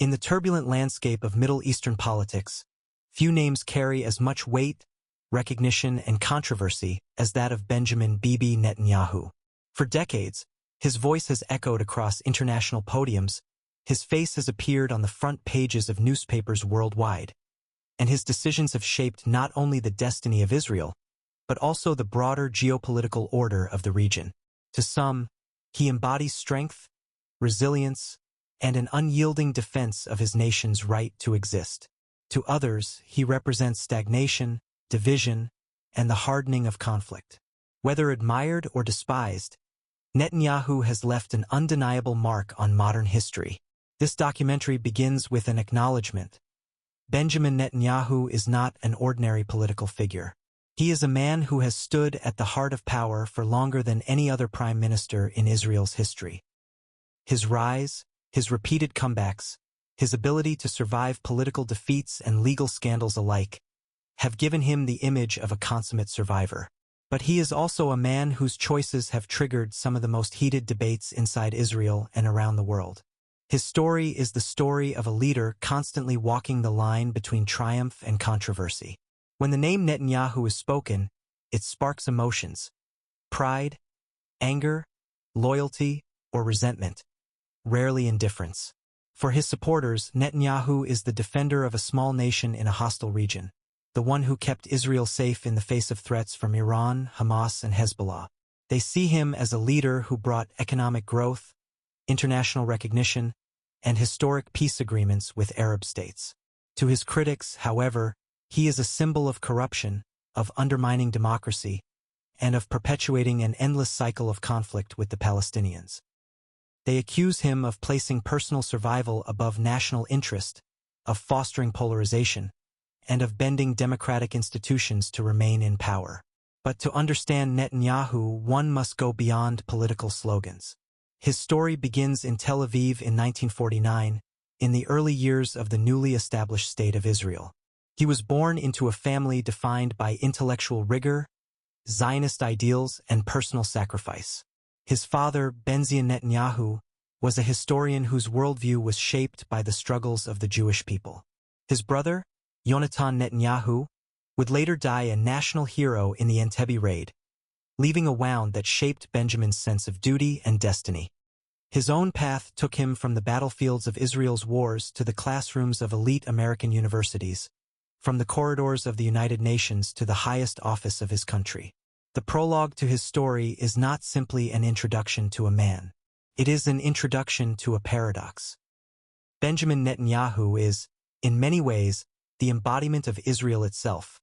In the turbulent landscape of Middle Eastern politics, few names carry as much weight, recognition, and controversy as that of Benjamin "Bibi" Netanyahu. For decades, his voice has echoed across international podiums, his face has appeared on the front pages of newspapers worldwide, and his decisions have shaped not only the destiny of Israel, but also the broader geopolitical order of the region. To some, he embodies strength, resilience, and an unyielding defense of his nation's right to exist. To others, he represents stagnation, division, and the hardening of conflict. Whether admired or despised, Netanyahu has left an undeniable mark on modern history. This documentary begins with an acknowledgement. Benjamin Netanyahu is not an ordinary political figure. He is a man who has stood at the heart of power for longer than any other prime minister in Israel's history. His rise, his repeated comebacks, his ability to survive political defeats and legal scandals alike, have given him the image of a consummate survivor. But he is also a man whose choices have triggered some of the most heated debates inside Israel and around the world. His story is the story of a leader constantly walking the line between triumph and controversy. When the name Netanyahu is spoken, it sparks emotions: pride, anger, loyalty, or resentment, rarely indifference. For his supporters, Netanyahu is the defender of a small nation in a hostile region, the one who kept Israel safe in the face of threats from Iran, Hamas, and Hezbollah. They see him as a leader who brought economic growth, international recognition, and historic peace agreements with Arab states. To his critics, however, he is a symbol of corruption, of undermining democracy, and of perpetuating an endless cycle of conflict with the Palestinians. They accuse him of placing personal survival above national interest, of fostering polarization, and of bending democratic institutions to remain in power. But to understand Netanyahu, one must go beyond political slogans. His story begins in Tel Aviv in 1949, in the early years of the newly established State of Israel. He was born into a family defined by intellectual rigor, Zionist ideals, and personal sacrifice. His father, Benzion Netanyahu, was a historian whose worldview was shaped by the struggles of the Jewish people. His brother, Yonatan Netanyahu, would later die a national hero in the Entebbe raid, leaving a wound that shaped Benjamin's sense of duty and destiny. His own path took him from the battlefields of Israel's wars to the classrooms of elite American universities, from the corridors of the United Nations to the highest office of his country. The prologue to his story is not simply an introduction to a man. It is an introduction to a paradox. Benjamin Netanyahu is, in many ways, the embodiment of Israel itself,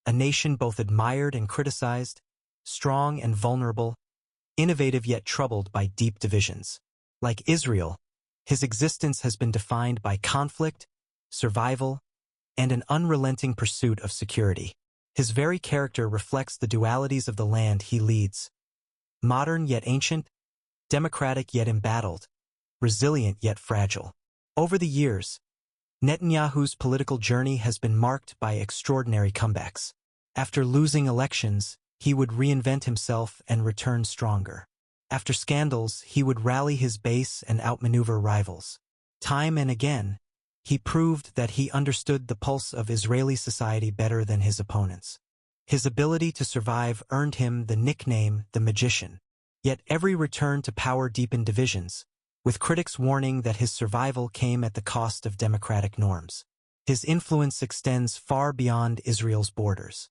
a nation both admired and criticized, strong and vulnerable, innovative yet troubled by deep divisions. Like Israel, his existence has been defined by conflict, survival, and an unrelenting pursuit of security. His very character reflects the dualities of the land he leads: modern yet ancient, democratic yet embattled, resilient yet fragile. Over the years, Netanyahu's political journey has been marked by extraordinary comebacks. After losing elections, he would reinvent himself and return stronger. After scandals, he would rally his base and outmaneuver rivals. Time and again, he proved that he understood the pulse of Israeli society better than his opponents. His ability to survive earned him the nickname the Magician. Yet every return to power deepened divisions, with critics warning that his survival came at the cost of democratic norms. His influence extends far beyond Israel's borders.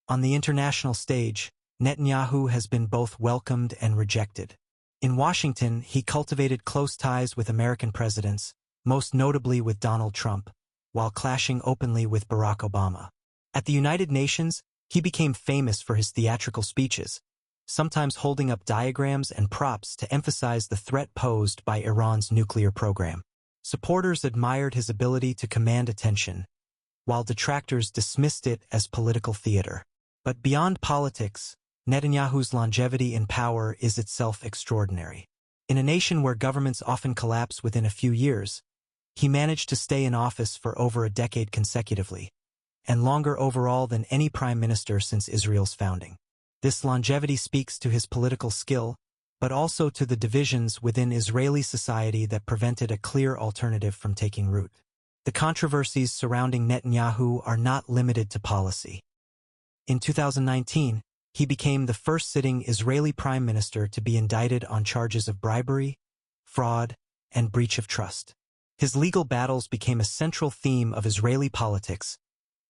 On the international stage, Netanyahu has been both welcomed and rejected. In Washington, he cultivated close ties with American presidents, most notably with Donald Trump, while clashing openly with Barack Obama. At the United Nations, he became famous for his theatrical speeches, sometimes holding up diagrams and props to emphasize the threat posed by Iran's nuclear program. Supporters admired his ability to command attention, while detractors dismissed it as political theater. But beyond politics, Netanyahu's longevity in power is itself extraordinary. In a nation where governments often collapse within a few years, he managed to stay in office for over a decade consecutively, and longer overall than any prime minister since Israel's founding. This longevity speaks to his political skill, but also to the divisions within Israeli society that prevented a clear alternative from taking root. The controversies surrounding Netanyahu are not limited to policy. In 2019, he became the first sitting Israeli prime minister to be indicted on charges of bribery, fraud, and breach of trust. His legal battles became a central theme of Israeli politics,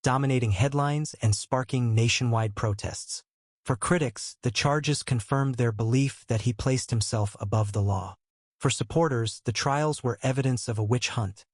dominating headlines and sparking nationwide protests. For critics, the charges confirmed their belief that he placed himself above the law. For supporters, the trials were evidence of a witch hunt,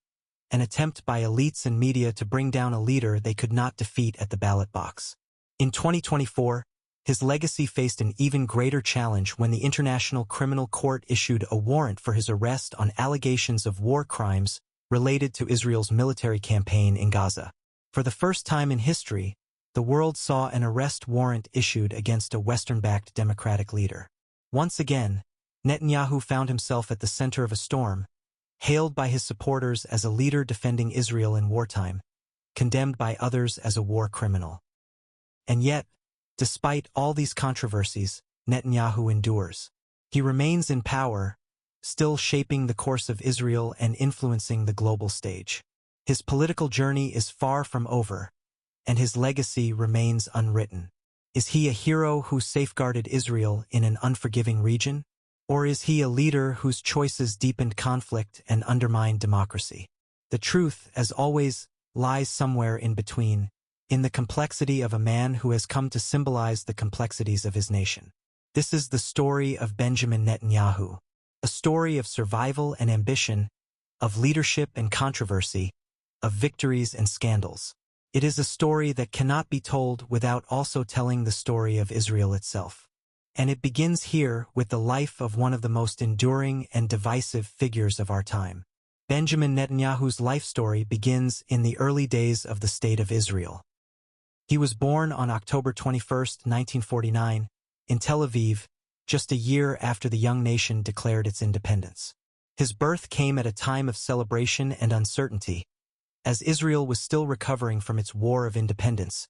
an attempt by elites and media to bring down a leader they could not defeat at the ballot box. In 2024, his legacy faced an even greater challenge when the International Criminal Court issued a warrant for his arrest on allegations of war crimes related to Israel's military campaign in Gaza. For the first time in history, the world saw an arrest warrant issued against a Western-backed democratic leader. Once again, Netanyahu found himself at the center of a storm, hailed by his supporters as a leader defending Israel in wartime, condemned by others as a war criminal. And yet, despite all these controversies, Netanyahu endures. He remains in power, still shaping the course of Israel and influencing the global stage. His political journey is far from over, and his legacy remains unwritten. Is he a hero who safeguarded Israel in an unforgiving region? Or is he a leader whose choices deepened conflict and undermined democracy? The truth, as always, lies somewhere in between, in the complexity of a man who has come to symbolize the complexities of his nation. This is the story of Benjamin Netanyahu, a story of survival and ambition, of leadership and controversy, of victories and scandals. It is a story that cannot be told without also telling the story of Israel itself. And it begins here with the life of one of the most enduring and divisive figures of our time. Benjamin Netanyahu's life story begins in the early days of the State of Israel. He was born on October 21, 1949, in Tel Aviv, just a year after the young nation declared its independence. His birth came at a time of celebration and uncertainty, as Israel was still recovering from its war of independence,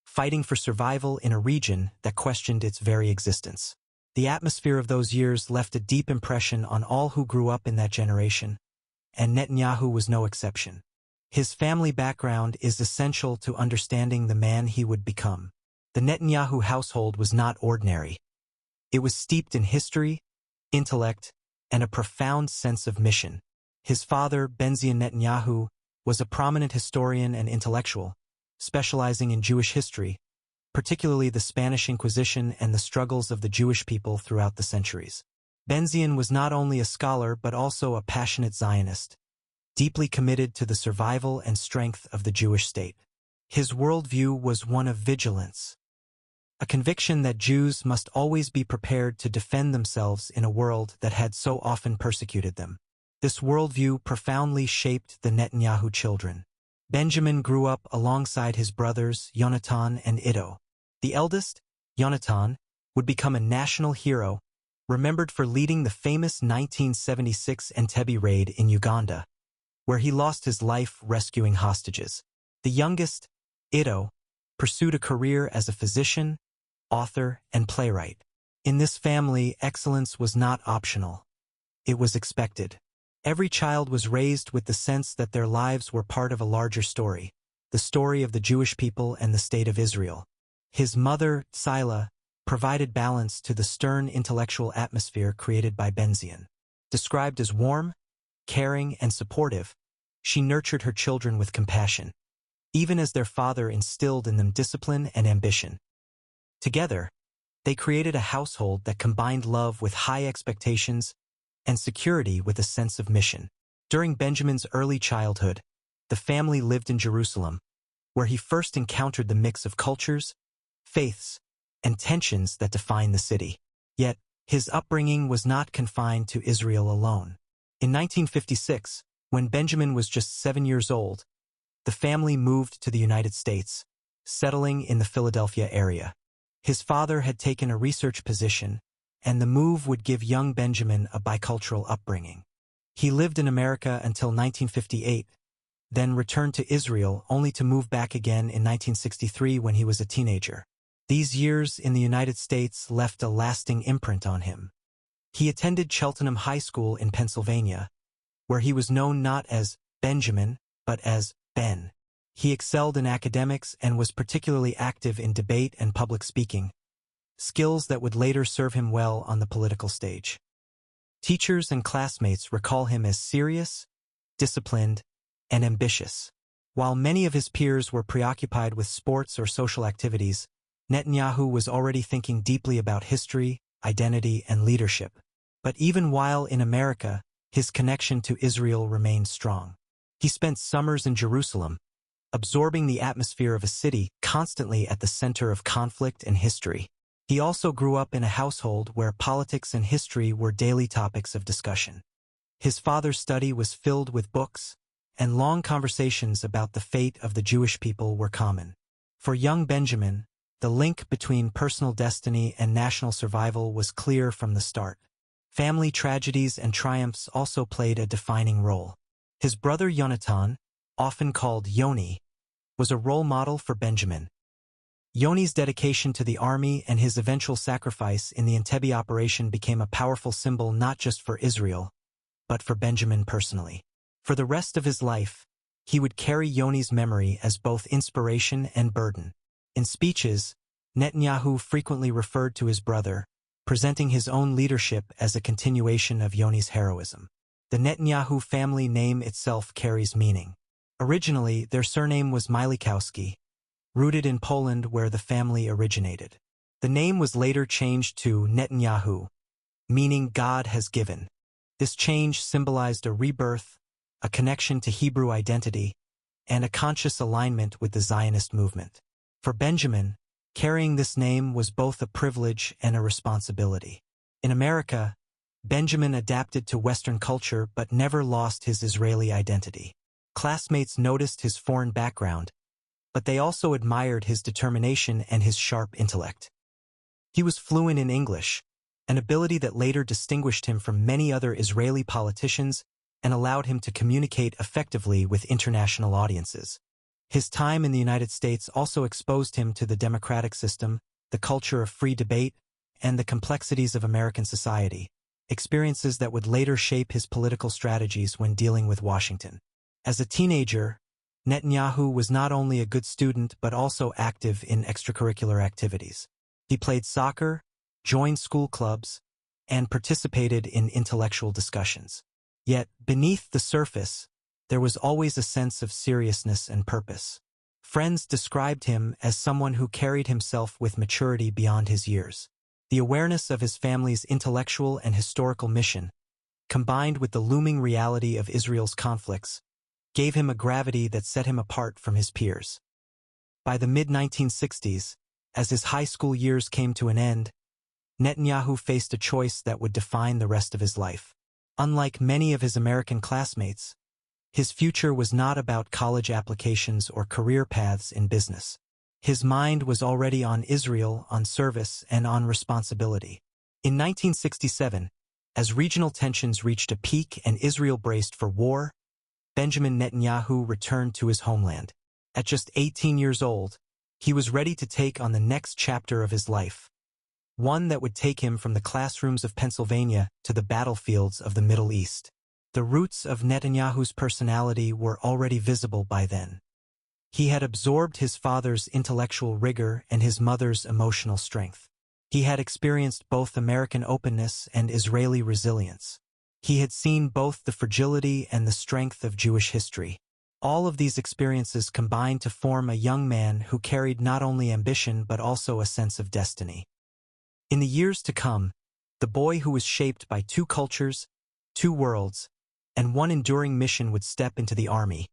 fighting for survival in a region that questioned its very existence. The atmosphere of those years left a deep impression on all who grew up in that generation, and Netanyahu was no exception. His family background is essential to understanding the man he would become. The Netanyahu household was not ordinary. It was steeped in history, intellect, and a profound sense of mission. His father, Benzion Netanyahu, was a prominent historian and intellectual, specializing in Jewish history, particularly the Spanish Inquisition and the struggles of the Jewish people throughout the centuries. Benzion was not only a scholar but also a passionate Zionist, deeply committed to the survival and strength of the Jewish state. His worldview was one of vigilance, a conviction that Jews must always be prepared to defend themselves in a world that had so often persecuted them. This worldview profoundly shaped the Netanyahu children. Benjamin grew up alongside his brothers Yonatan and Iddo. The eldest, Yonatan, would become a national hero, remembered for leading the famous 1976 Entebbe raid in Uganda, where he lost his life rescuing hostages. The youngest, Iddo, pursued a career as a physician, author, and playwright. In this family, excellence was not optional. It was expected. Every child was raised with the sense that their lives were part of a larger story, the story of the Jewish people and the State of Israel. His mother, Sila, provided balance to the stern intellectual atmosphere created by Benzion. Described as warm, caring, and supportive, she nurtured her children with compassion, even as their father instilled in them discipline and ambition. Together, they created a household that combined love with high expectations and security with a sense of mission. During Benjamin's early childhood, the family lived in Jerusalem, where he first encountered the mix of cultures, faiths, and tensions that define the city. Yet, his upbringing was not confined to Israel alone. In 1956, when Benjamin was just 7 years old, the family moved to the United States, settling in the Philadelphia area. His father had taken a research position, and the move would give young Benjamin a bicultural upbringing. He lived in America until 1958, then returned to Israel only to move back again in 1963 when he was a teenager. These years in the United States left a lasting imprint on him. He attended Cheltenham High School in Pennsylvania, where he was known not as Benjamin, but as Ben. He excelled in academics and was particularly active in debate and public speaking, skills that would later serve him well on the political stage. Teachers and classmates recall him as serious, disciplined, and ambitious. While many of his peers were preoccupied with sports or social activities, Netanyahu was already thinking deeply about history, identity, and leadership. But even while in America, his connection to Israel remained strong. He spent summers in Jerusalem, absorbing the atmosphere of a city constantly at the center of conflict and history. He also grew up in a household where politics and history were daily topics of discussion. His father's study was filled with books, and long conversations about the fate of the Jewish people were common. For young Benjamin, the link between personal destiny and national survival was clear from the start. Family tragedies and triumphs also played a defining role. His brother Yonatan, often called Yoni, was a role model for Benjamin. Yoni's dedication to the army and his eventual sacrifice in the Entebbe operation became a powerful symbol not just for Israel, but for Benjamin personally. For the rest of his life, he would carry Yoni's memory as both inspiration and burden. In speeches, Netanyahu frequently referred to his brother, presenting his own leadership as a continuation of Yoni's heroism. The Netanyahu family name itself carries meaning. Originally, their surname was Milikowski, rooted in Poland where the family originated. The name was later changed to Netanyahu, meaning God has given. This change symbolized a rebirth, a connection to Hebrew identity, and a conscious alignment with the Zionist movement. For Benjamin, carrying this name was both a privilege and a responsibility. In America, Benjamin adapted to Western culture but never lost his Israeli identity. Classmates noticed his foreign background, but they also admired his determination and his sharp intellect. He was fluent in English, an ability that later distinguished him from many other Israeli politicians and allowed him to communicate effectively with international audiences. His time in the United States also exposed him to the democratic system, the culture of free debate, and the complexities of American society, experiences that would later shape his political strategies when dealing with Washington. As a teenager, Netanyahu was not only a good student but also active in extracurricular activities. He played soccer, joined school clubs, and participated in intellectual discussions. Yet, beneath the surface, there was always a sense of seriousness and purpose. Friends described him as someone who carried himself with maturity beyond his years. The awareness of his family's intellectual and historical mission, combined with the looming reality of Israel's conflicts, gave him a gravity that set him apart from his peers. By the mid-1960s, as his high school years came to an end, Netanyahu faced a choice that would define the rest of his life. Unlike many of his American classmates, his future was not about college applications or career paths in business. His mind was already on Israel, on service, and on responsibility. In 1967, as regional tensions reached a peak and Israel braced for war, Benjamin Netanyahu returned to his homeland. At just 18 years old, he was ready to take on the next chapter of his life, one that would take him from the classrooms of Pennsylvania to the battlefields of the Middle East. The roots of Netanyahu's personality were already visible by then. He had absorbed his father's intellectual rigor and his mother's emotional strength. He had experienced both American openness and Israeli resilience. He had seen both the fragility and the strength of Jewish history. All of these experiences combined to form a young man who carried not only ambition but also a sense of destiny. In the years to come, the boy who was shaped by two cultures, two worlds, and one enduring mission would step into the army,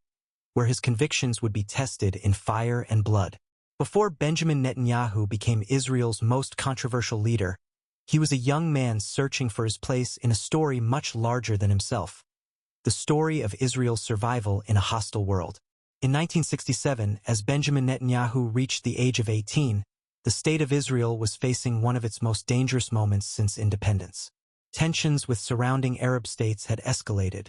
where his convictions would be tested in fire and blood. Before Benjamin Netanyahu became Israel's most controversial leader, he was a young man searching for his place in a story much larger than himself, the story of Israel's survival in a hostile world. In 1967, as Benjamin Netanyahu reached the age of 18, the state of Israel was facing one of its most dangerous moments since independence. Tensions with surrounding Arab states had escalated,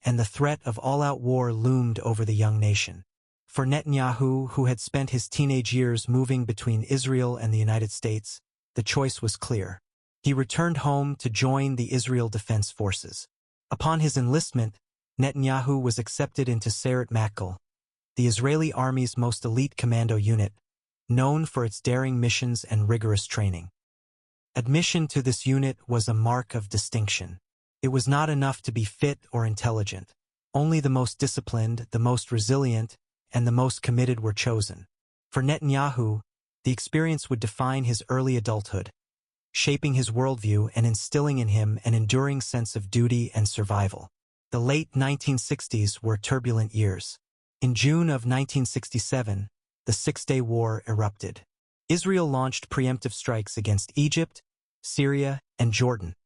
and the threat of all-out war loomed over the young nation. For Netanyahu, who had spent his teenage years moving between Israel and the United States, the choice was clear. He returned home to join the Israel Defense Forces. Upon his enlistment, Netanyahu was accepted into Sayeret Matkal, the Israeli Army's most elite commando unit, known for its daring missions and rigorous training. Admission to this unit was a mark of distinction. It was not enough to be fit or intelligent. Only the most disciplined, the most resilient, and the most committed were chosen. For Netanyahu, the experience would define his early adulthood, shaping his worldview and instilling in him an enduring sense of duty and survival. The late 1960s were turbulent years. In June of 1967, the Six-Day War erupted. Israel launched preemptive strikes against Egypt, Syria, and Jordan,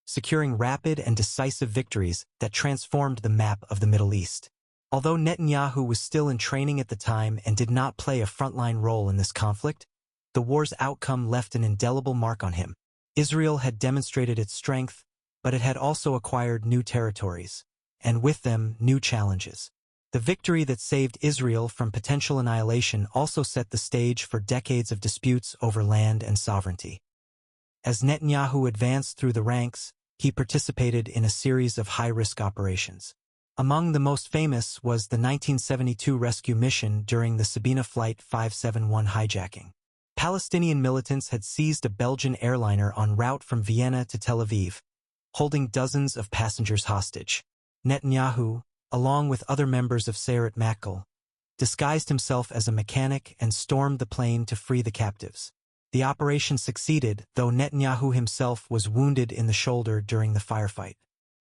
securing rapid and decisive victories that transformed the map of the Middle East. Although Netanyahu was still in training at the time and did not play a frontline role in this conflict, the war's outcome left an indelible mark on him. Israel had demonstrated its strength, but it had also acquired new territories, and with them, new challenges. The victory that saved Israel from potential annihilation also set the stage for decades of disputes over land and sovereignty. As Netanyahu advanced through the ranks, he participated in a series of high-risk operations. Among the most famous was the 1972 rescue mission during the Sabena Flight 571 hijacking. Palestinian militants had seized a Belgian airliner en route from Vienna to Tel Aviv, holding dozens of passengers hostage. Netanyahu, along with other members of Sayeret Matkal, disguised himself as a mechanic and stormed the plane to free the captives. The operation succeeded, though Netanyahu himself was wounded in the shoulder during the firefight.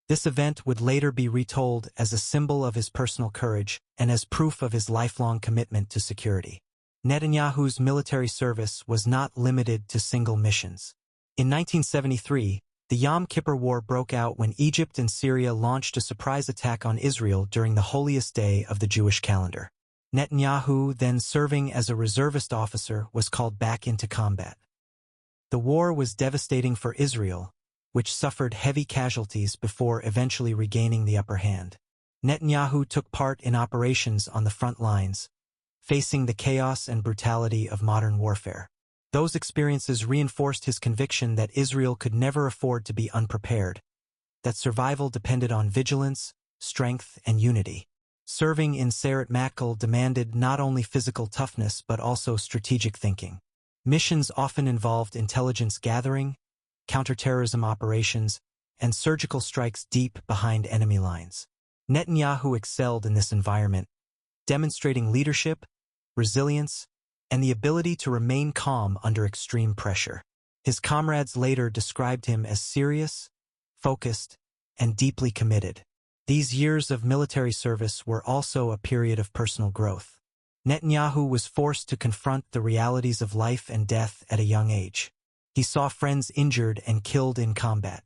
This event would later be retold as a symbol of his personal courage and as proof of his lifelong commitment to security. Netanyahu's military service was not limited to single missions. In 1973, the Yom Kippur War broke out when Egypt and Syria launched a surprise attack on Israel during the holiest day of the Jewish calendar. Netanyahu, then serving as a reservist officer, was called back into combat. The war was devastating for Israel, which suffered heavy casualties before eventually regaining the upper hand. Netanyahu took part in operations on the front lines, facing the chaos and brutality of modern warfare. Those experiences reinforced his conviction that Israel could never afford to be unprepared, that survival depended on vigilance, strength, and unity. Serving in Sayeret Matkal demanded not only physical toughness but also strategic thinking. Missions often involved intelligence gathering, counterterrorism operations, and surgical strikes deep behind enemy lines. Netanyahu excelled in this environment, demonstrating leadership, resilience, and the ability to remain calm under extreme pressure. His comrades later described him as serious, focused, and deeply committed. These years of military service were also a period of personal growth. Netanyahu was forced to confront the realities of life and death at a young age. He saw friends injured and killed in combat.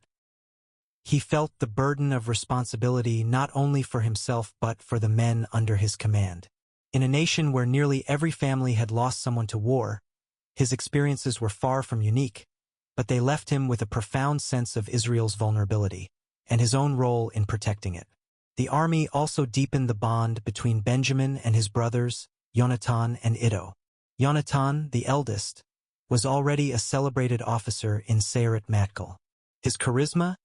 He felt the burden of responsibility not only for himself but for the men under his command. In a nation where nearly every family had lost someone to war, his experiences were far from unique, but they left him with a profound sense of Israel's vulnerability and his own role in protecting it. The army also deepened the bond between Benjamin and his brothers, Yonatan and Iddo. Yonatan, the eldest, was already a celebrated officer in Sayeret Matkal. His charisma,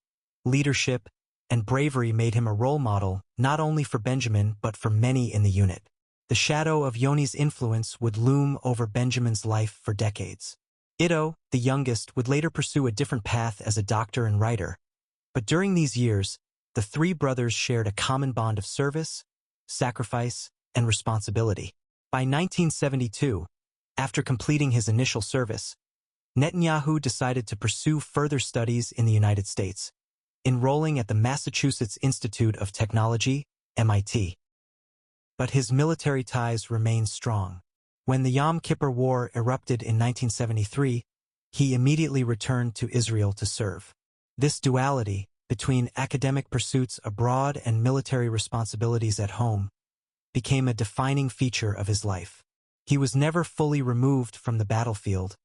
leadership, and bravery made him a role model not only for Benjamin but for many in the unit. The shadow of Yoni's influence would loom over Benjamin's life for decades. Iddo, the youngest, would later pursue a different path as a doctor and writer. But during these years, the three brothers shared a common bond of service, sacrifice, and responsibility. By 1972, after completing his initial service, Netanyahu decided to pursue further studies in the United States, enrolling at the Massachusetts Institute of Technology, MIT. But his military ties remained strong. When the Yom Kippur War erupted in 1973, he immediately returned to Israel to serve. This duality, between academic pursuits abroad and military responsibilities at home, became a defining feature of his life. He was never fully removed from the battlefield,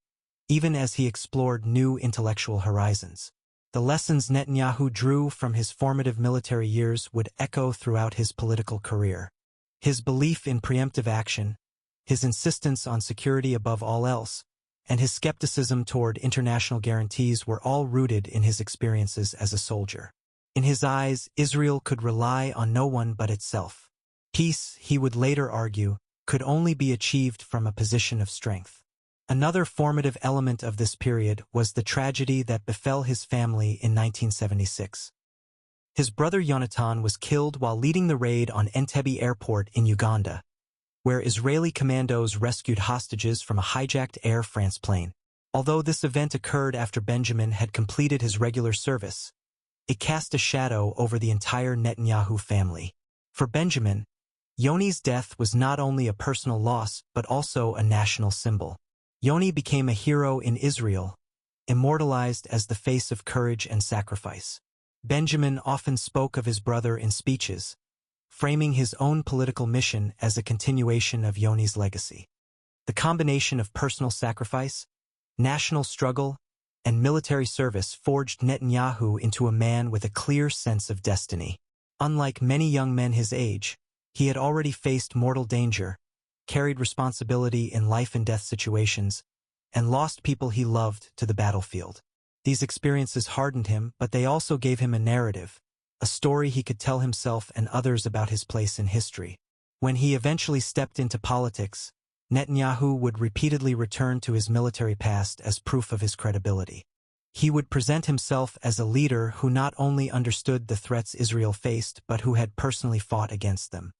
even as he explored new intellectual horizons. The lessons Netanyahu drew from his formative military years would echo throughout his political career. His belief in preemptive action, his insistence on security above all else, and his skepticism toward international guarantees were all rooted in his experiences as a soldier. In his eyes, Israel could rely on no one but itself. Peace, he would later argue, could only be achieved from a position of strength. Another formative element of this period was the tragedy that befell his family in 1976. His brother Yonatan was killed while leading the raid on Entebbe Airport in Uganda, where Israeli commandos rescued hostages from a hijacked Air France plane. Although this event occurred after Benjamin had completed his regular service, it cast a shadow over the entire Netanyahu family. For Benjamin, Yoni's death was not only a personal loss but also a national symbol. Yoni became a hero in Israel, immortalized as the face of courage and sacrifice. Benjamin often spoke of his brother in speeches, framing his own political mission as a continuation of Yoni's legacy. The combination of personal sacrifice, national struggle, and military service forged Netanyahu into a man with a clear sense of destiny. Unlike many young men his age, he had already faced mortal danger, carried responsibility in life-and-death situations, and lost people he loved to the battlefield. These experiences hardened him, but they also gave him a narrative, a story he could tell himself and others about his place in history. When he eventually stepped into politics, Netanyahu would repeatedly return to his military past as proof of his credibility. He would present himself as a leader who not only understood the threats Israel faced but who had personally fought against them.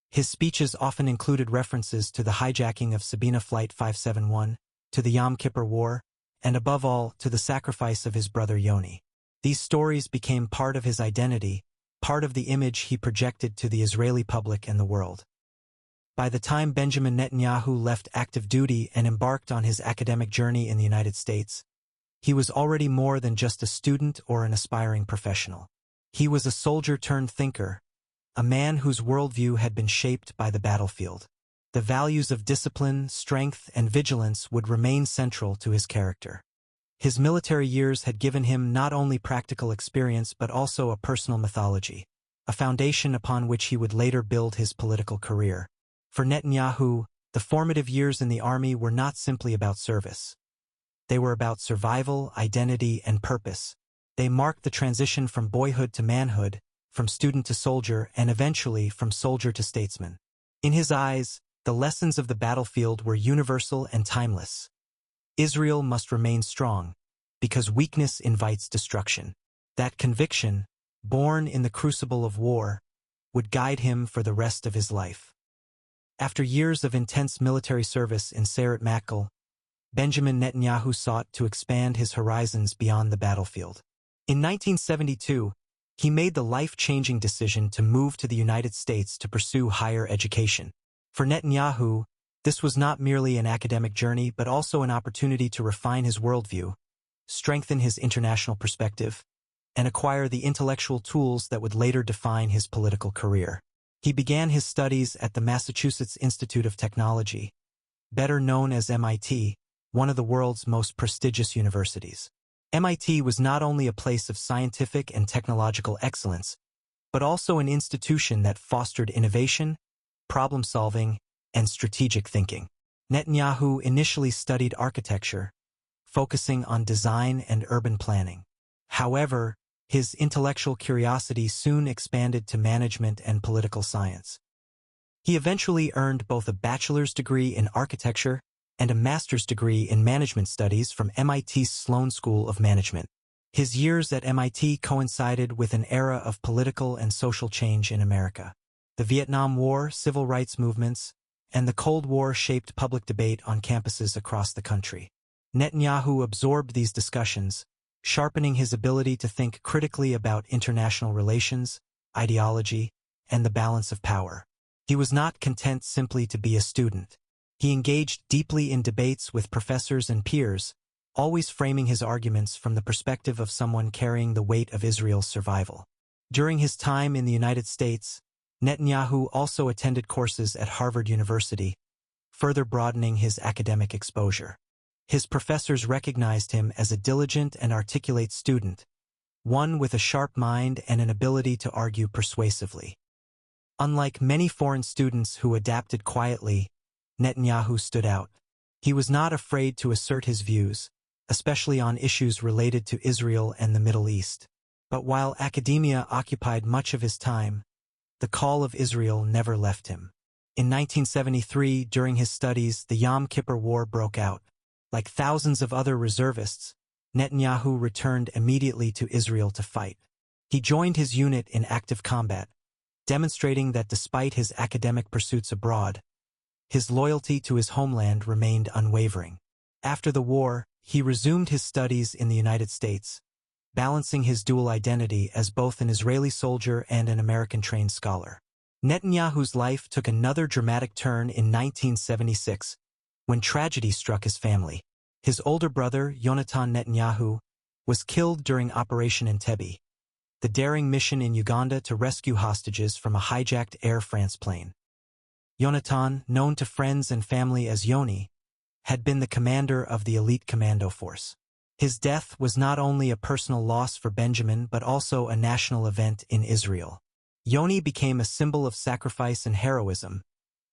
His speeches often included references to the hijacking of Sabina Flight 571, to the Yom Kippur War, and above all, to the sacrifice of his brother Yoni. These stories became part of his identity, part of the image he projected to the Israeli public and the world. By the time Benjamin Netanyahu left active duty and embarked on his academic journey in the United States, he was already more than just a student or an aspiring professional. He was a soldier-turned-thinker, a man whose worldview had been shaped by the battlefield. The values of discipline, strength, and vigilance would remain central to his character. His military years had given him not only practical experience but also a personal mythology, a foundation upon which he would later build his political career. For Netanyahu, the formative years in the army were not simply about service. They were about survival, identity, and purpose. They marked the transition from boyhood to manhood, from student to soldier, and eventually from soldier to statesman. In his eyes, the lessons of the battlefield were universal and timeless. Israel must remain strong, because weakness invites destruction. That conviction, born in the crucible of war, would guide him for the rest of his life. After years of intense military service in Sayeret Matkal, Benjamin Netanyahu sought to expand his horizons beyond the battlefield. In 1972, he made the life-changing decision to move to the United States to pursue higher education. For Netanyahu, this was not merely an academic journey but also an opportunity to refine his worldview, strengthen his international perspective, and acquire the intellectual tools that would later define his political career. He began his studies at the Massachusetts Institute of Technology, better known as MIT, one of the world's most prestigious universities. MIT was not only a place of scientific and technological excellence, but also an institution that fostered innovation, problem-solving, and strategic thinking. Netanyahu initially studied architecture, focusing on design and urban planning. However, his intellectual curiosity soon expanded to management and political science. He eventually earned both a bachelor's degree in architecture and a master's degree in management studies from MIT's Sloan School of Management. His years at MIT coincided with an era of political and social change in America. The Vietnam War, civil rights movements, and the Cold War shaped public debate on campuses across the country. Netanyahu absorbed these discussions, sharpening his ability to think critically about international relations, ideology, and the balance of power. He was not content simply to be a student. He engaged deeply in debates with professors and peers, always framing his arguments from the perspective of someone carrying the weight of Israel's survival. During his time in the United States, Netanyahu also attended courses at Harvard University, further broadening his academic exposure. His professors recognized him as a diligent and articulate student, one with a sharp mind and an ability to argue persuasively. Unlike many foreign students who adapted quietly, Netanyahu stood out. He was not afraid to assert his views, especially on issues related to Israel and the Middle East. But while academia occupied much of his time, the call of Israel never left him. In 1973, during his studies, the Yom Kippur War broke out. Like thousands of other reservists, Netanyahu returned immediately to Israel to fight. He joined his unit in active combat, demonstrating that despite his academic pursuits abroad, his loyalty to his homeland remained unwavering. After the war, he resumed his studies in the United States, balancing his dual identity as both an Israeli soldier and an American-trained scholar. Netanyahu's life took another dramatic turn in 1976, when tragedy struck his family. His older brother, Yonatan Netanyahu, was killed during Operation Entebbe, the daring mission in Uganda to rescue hostages from a hijacked Air France plane. Yonatan, known to friends and family as Yoni, had been the commander of the elite commando force. His death was not only a personal loss for Benjamin but also a national event in Israel. Yoni became a symbol of sacrifice and heroism,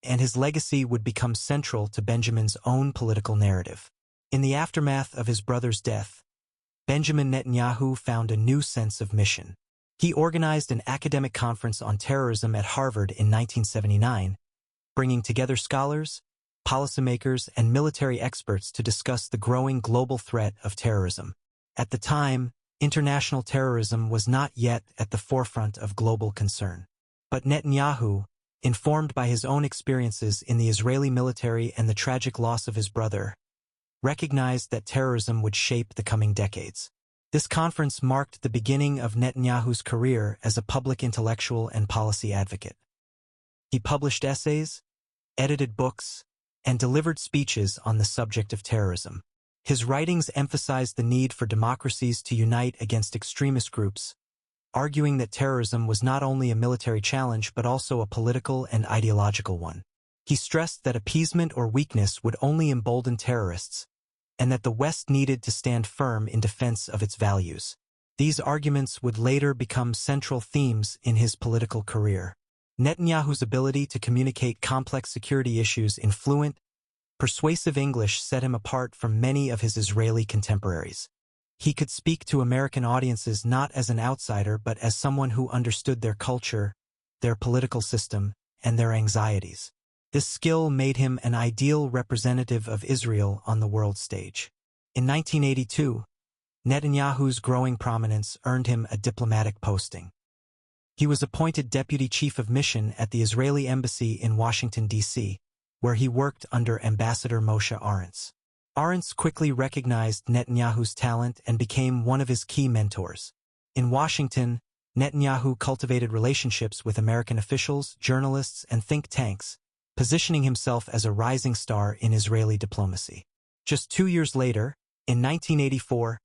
and his legacy would become central to Benjamin's own political narrative. In the aftermath of his brother's death, Benjamin Netanyahu found a new sense of mission. He organized an academic conference on terrorism at Harvard in 1979, bringing together scholars, policymakers, and military experts to discuss the growing global threat of terrorism. At the time, international terrorism was not yet at the forefront of global concern. But Netanyahu, informed by his own experiences in the Israeli military and the tragic loss of his brother, recognized that terrorism would shape the coming decades. This conference marked the beginning of Netanyahu's career as a public intellectual and policy advocate. He published essays, edited books, and delivered speeches on the subject of terrorism. His writings emphasized the need for democracies to unite against extremist groups, arguing that terrorism was not only a military challenge but also a political and ideological one. He stressed that appeasement or weakness would only embolden terrorists, and that the West needed to stand firm in defense of its values. These arguments would later become central themes in his political career. Netanyahu's ability to communicate complex security issues in fluent, persuasive English set him apart from many of his Israeli contemporaries. He could speak to American audiences not as an outsider but as someone who understood their culture, their political system, and their anxieties. This skill made him an ideal representative of Israel on the world stage. In 1982, Netanyahu's growing prominence earned him a diplomatic posting. He was appointed Deputy Chief of Mission at the Israeli Embassy in Washington, D.C., where he worked under Ambassador Moshe Arentz. Arentz quickly recognized Netanyahu's talent and became one of his key mentors. In Washington, Netanyahu cultivated relationships with American officials, journalists, and think tanks, positioning himself as a rising star in Israeli diplomacy. Just 2 years later, in 1984,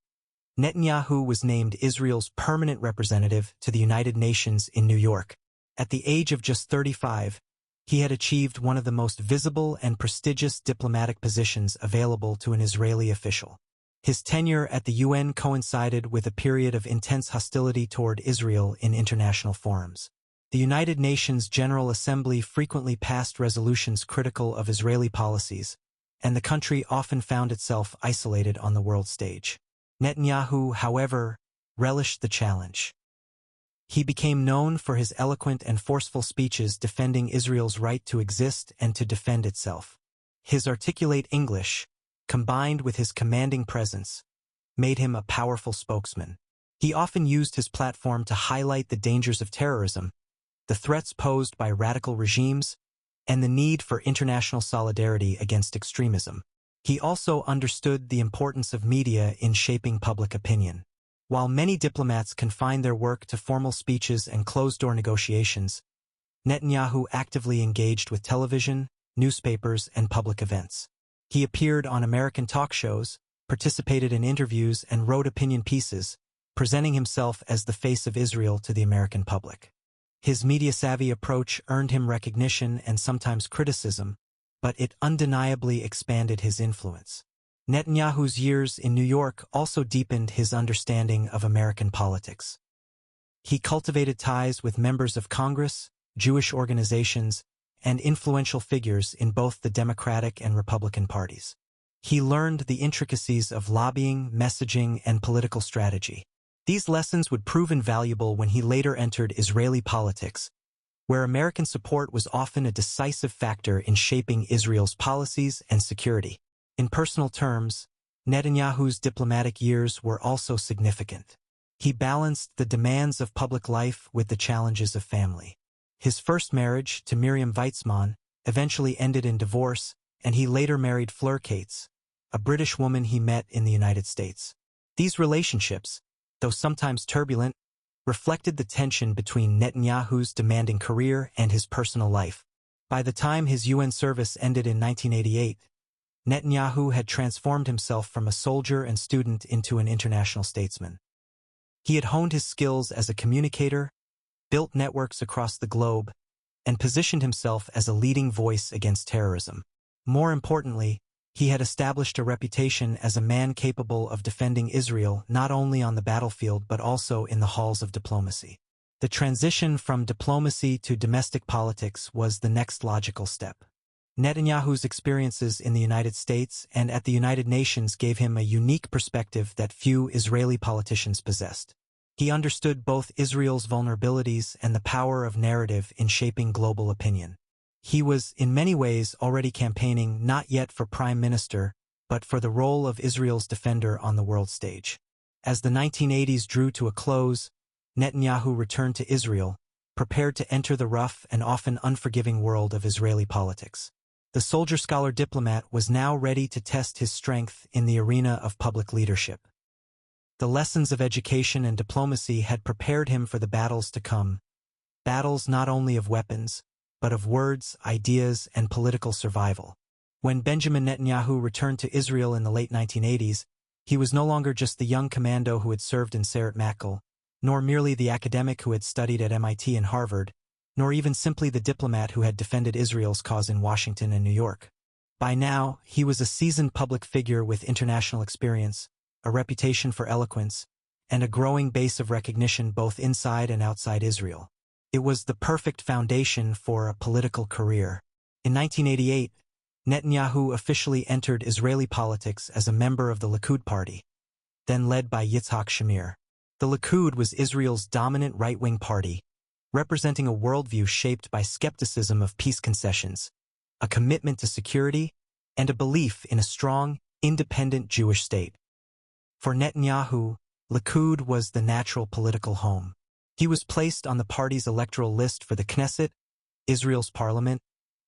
Netanyahu was named Israel's permanent representative to the United Nations in New York. At the age of just 35, he had achieved one of the most visible and prestigious diplomatic positions available to an Israeli official. His tenure at the UN coincided with a period of intense hostility toward Israel in international forums. The United Nations General Assembly frequently passed resolutions critical of Israeli policies, and the country often found itself isolated on the world stage. Netanyahu, however, relished the challenge. He became known for his eloquent and forceful speeches defending Israel's right to exist and to defend itself. His articulate English, combined with his commanding presence, made him a powerful spokesman. He often used his platform to highlight the dangers of terrorism, the threats posed by radical regimes, and the need for international solidarity against extremism. He also understood the importance of media in shaping public opinion. While many diplomats confine their work to formal speeches and closed-door negotiations, Netanyahu actively engaged with television, newspapers, and public events. He appeared on American talk shows, participated in interviews, and wrote opinion pieces, presenting himself as the face of Israel to the American public. His media-savvy approach earned him recognition and sometimes criticism, but it undeniably expanded his influence. Netanyahu's years in New York also deepened his understanding of American politics. He cultivated ties with members of Congress, Jewish organizations, and influential figures in both the Democratic and Republican parties. he learned the intricacies of lobbying, messaging, and political strategy. These lessons would prove invaluable when he later entered Israeli politics, where American support was often a decisive factor in shaping Israel's policies and security. In personal terms, Netanyahu's diplomatic years were also significant. He balanced the demands of public life with the challenges of family. His first marriage, to Miriam Weitzman, eventually ended in divorce, and he later married Fleur Cates, a British woman he met in the United States. These relationships, though sometimes turbulent, reflected the tension between Netanyahu's demanding career and his personal life. By the time his UN service ended in 1988, Netanyahu had transformed himself from a soldier and student into an international statesman. He had honed his skills as a communicator, built networks across the globe, and positioned himself as a leading voice against terrorism. More importantly, he had established a reputation as a man capable of defending Israel not only on the battlefield but also in the halls of diplomacy. The transition from diplomacy to domestic politics was the next logical step. Netanyahu's experiences in the United States and at the United Nations gave him a unique perspective that few Israeli politicians possessed. He understood both Israel's vulnerabilities and the power of narrative in shaping global opinion. He was, in many ways, already campaigning not yet for prime minister, but for the role of Israel's defender on the world stage. As the 1980s drew to a close, Netanyahu returned to Israel, prepared to enter the rough and often unforgiving world of Israeli politics. The soldier-scholar diplomat was now ready to test his strength in the arena of public leadership. The lessons of education and diplomacy had prepared him for the battles to come, battles not only of weapons, but of words, ideas, and political survival. When Benjamin Netanyahu returned to Israel in the late 1980s, he was no longer just the young commando who had served in Seret Machal, nor merely the academic who had studied at MIT and Harvard, nor even simply the diplomat who had defended Israel's cause in Washington and New York. By now, he was a seasoned public figure with international experience, a reputation for eloquence, and a growing base of recognition both inside and outside Israel. It was the perfect foundation for a political career. In 1988, Netanyahu officially entered Israeli politics as a member of the Likud party, then led by Yitzhak Shamir. The Likud was Israel's dominant right-wing party, representing a worldview shaped by skepticism of peace concessions, a commitment to security, and a belief in a strong, independent Jewish state. For Netanyahu, Likud was the natural political home. He was placed on the party's electoral list for the Knesset, Israel's parliament,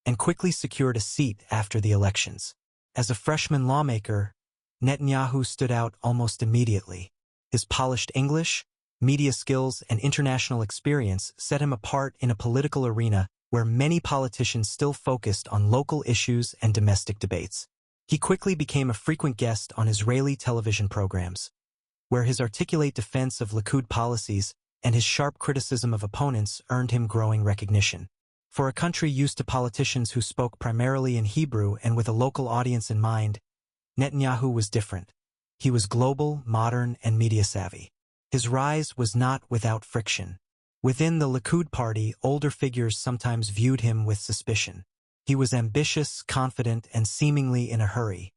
and quickly secured a seat after the elections. As a freshman lawmaker, Netanyahu stood out almost immediately. His polished English, media skills, and international experience set him apart in a political arena where many politicians still focused on local issues and domestic debates. He quickly became a frequent guest on Israeli television programs, where his articulate defense of Likud policies and his sharp criticism of opponents earned him growing recognition. For a country used to politicians who spoke primarily in Hebrew and with a local audience in mind, Netanyahu was different. He was global, modern, and media-savvy. His rise was not without friction. Within the Likud party, older figures sometimes viewed him with suspicion. He was ambitious, confident, and seemingly in a hurry.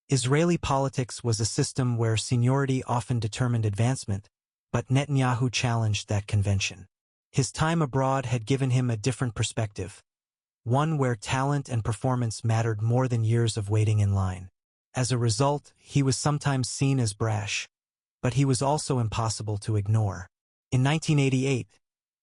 Israeli politics was a system where seniority often determined advancement, but Netanyahu challenged that convention. His time abroad had given him a different perspective, one where talent and performance mattered more than years of waiting in line. As a result, he was sometimes seen as brash, but he was also impossible to ignore. In 1988,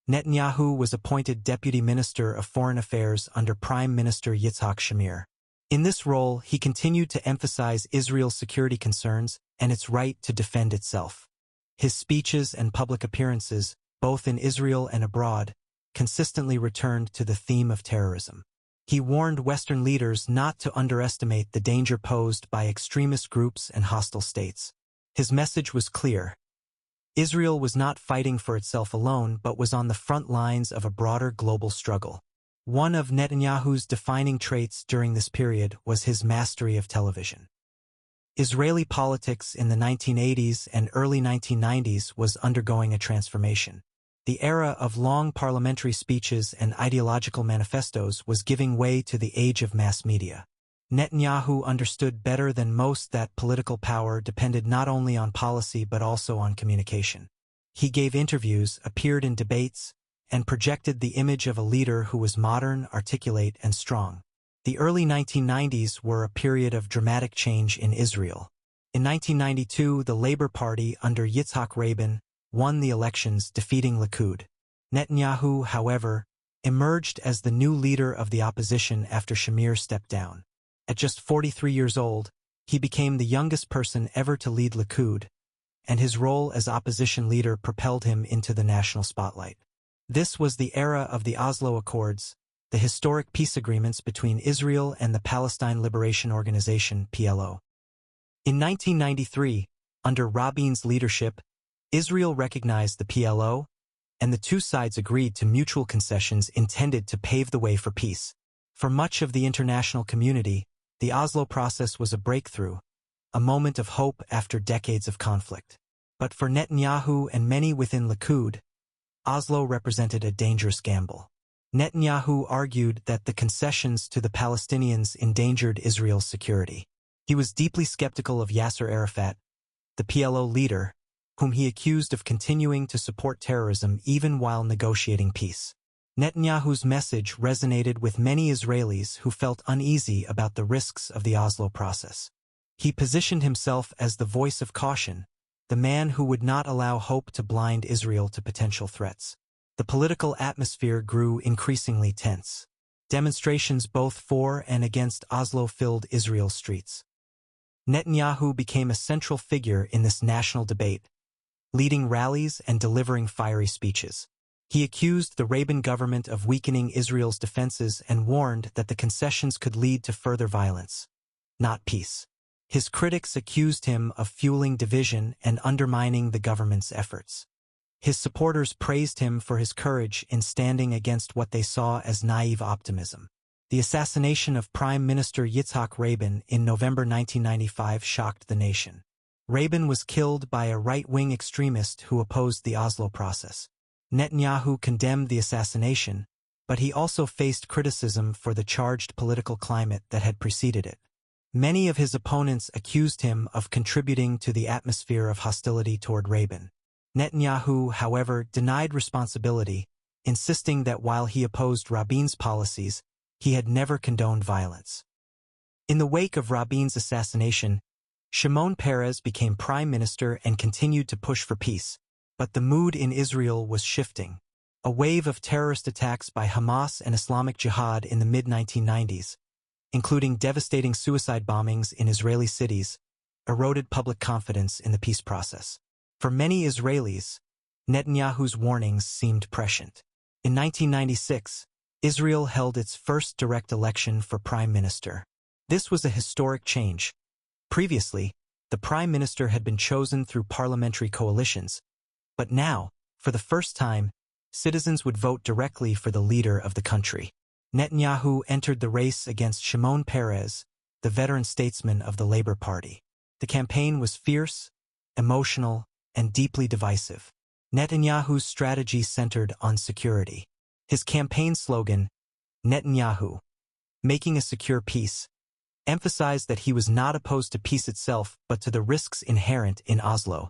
Netanyahu was appointed Deputy Minister of Foreign Affairs under Prime Minister Yitzhak Shamir. In this role, he continued to emphasize Israel's security concerns and its right to defend itself. His speeches and public appearances, both in Israel and abroad, consistently returned to the theme of terrorism. He warned Western leaders not to underestimate the danger posed by extremist groups and hostile states. His message was clear. Israel was not fighting for itself alone, but was on the front lines of a broader global struggle. One of Netanyahu's defining traits during this period was his mastery of television. Israeli politics in the 1980s and early 1990s was undergoing a transformation. The era of long parliamentary speeches and ideological manifestos was giving way to the age of mass media. Netanyahu understood better than most that political power depended not only on policy but also on communication. He gave interviews, appeared in debates, and projected the image of a leader who was modern, articulate, and strong. The early 1990s were a period of dramatic change in Israel. In 1992, the Labour Party under Yitzhak Rabin won the elections, defeating Likud. Netanyahu, however, emerged as the new leader of the opposition after Shamir stepped down. At just 43 years old, he became the youngest person ever to lead Likud, and his role as opposition leader propelled him into the national spotlight. This was the era of the Oslo Accords, the historic peace agreements between Israel and the Palestine Liberation Organization, PLO. In 1993, under Rabin's leadership, Israel recognized the PLO, and the two sides agreed to mutual concessions intended to pave the way for peace. For much of the international community, the Oslo process was a breakthrough, a moment of hope after decades of conflict. But for Netanyahu and many within Likud, Oslo represented a dangerous gamble. Netanyahu argued that the concessions to the Palestinians endangered Israel's security. He was deeply skeptical of Yasser Arafat, the PLO leader, whom he accused of continuing to support terrorism even while negotiating peace. Netanyahu's message resonated with many Israelis who felt uneasy about the risks of the Oslo process. He positioned himself as the voice of caution, the man who would not allow hope to blind Israel to potential threats. The political atmosphere grew increasingly tense. Demonstrations both for and against Oslo filled Israel's streets. Netanyahu became a central figure in this national debate, leading rallies and delivering fiery speeches. He accused the Rabin government of weakening Israel's defenses and warned that the concessions could lead to further violence, not peace. His critics accused him of fueling division and undermining the government's efforts. His supporters praised him for his courage in standing against what they saw as naive optimism. The assassination of Prime Minister Yitzhak Rabin in November 1995 shocked the nation. Rabin was killed by a right-wing extremist who opposed the Oslo process. Netanyahu condemned the assassination, but he also faced criticism for the charged political climate that had preceded it. Many of his opponents accused him of contributing to the atmosphere of hostility toward Rabin. Netanyahu, however, denied responsibility, insisting that while he opposed Rabin's policies, he had never condoned violence. In the wake of Rabin's assassination, Shimon Peres became prime minister and continued to push for peace, but the mood in Israel was shifting. A wave of terrorist attacks by Hamas and Islamic Jihad in the mid-1990s, including devastating suicide bombings in Israeli cities, eroded public confidence in the peace process. For many Israelis, Netanyahu's warnings seemed prescient. In 1996, Israel held its first direct election for prime minister. This was a historic change. Previously, the prime minister had been chosen through parliamentary coalitions, but now, for the first time, citizens would vote directly for the leader of the country. Netanyahu entered the race against Shimon Peres, the veteran statesman of the Labour Party. The campaign was fierce, emotional, and deeply divisive. Netanyahu's strategy centered on security. His campaign slogan, Netanyahu, making a secure peace, emphasized that he was not opposed to peace itself but to the risks inherent in Oslo.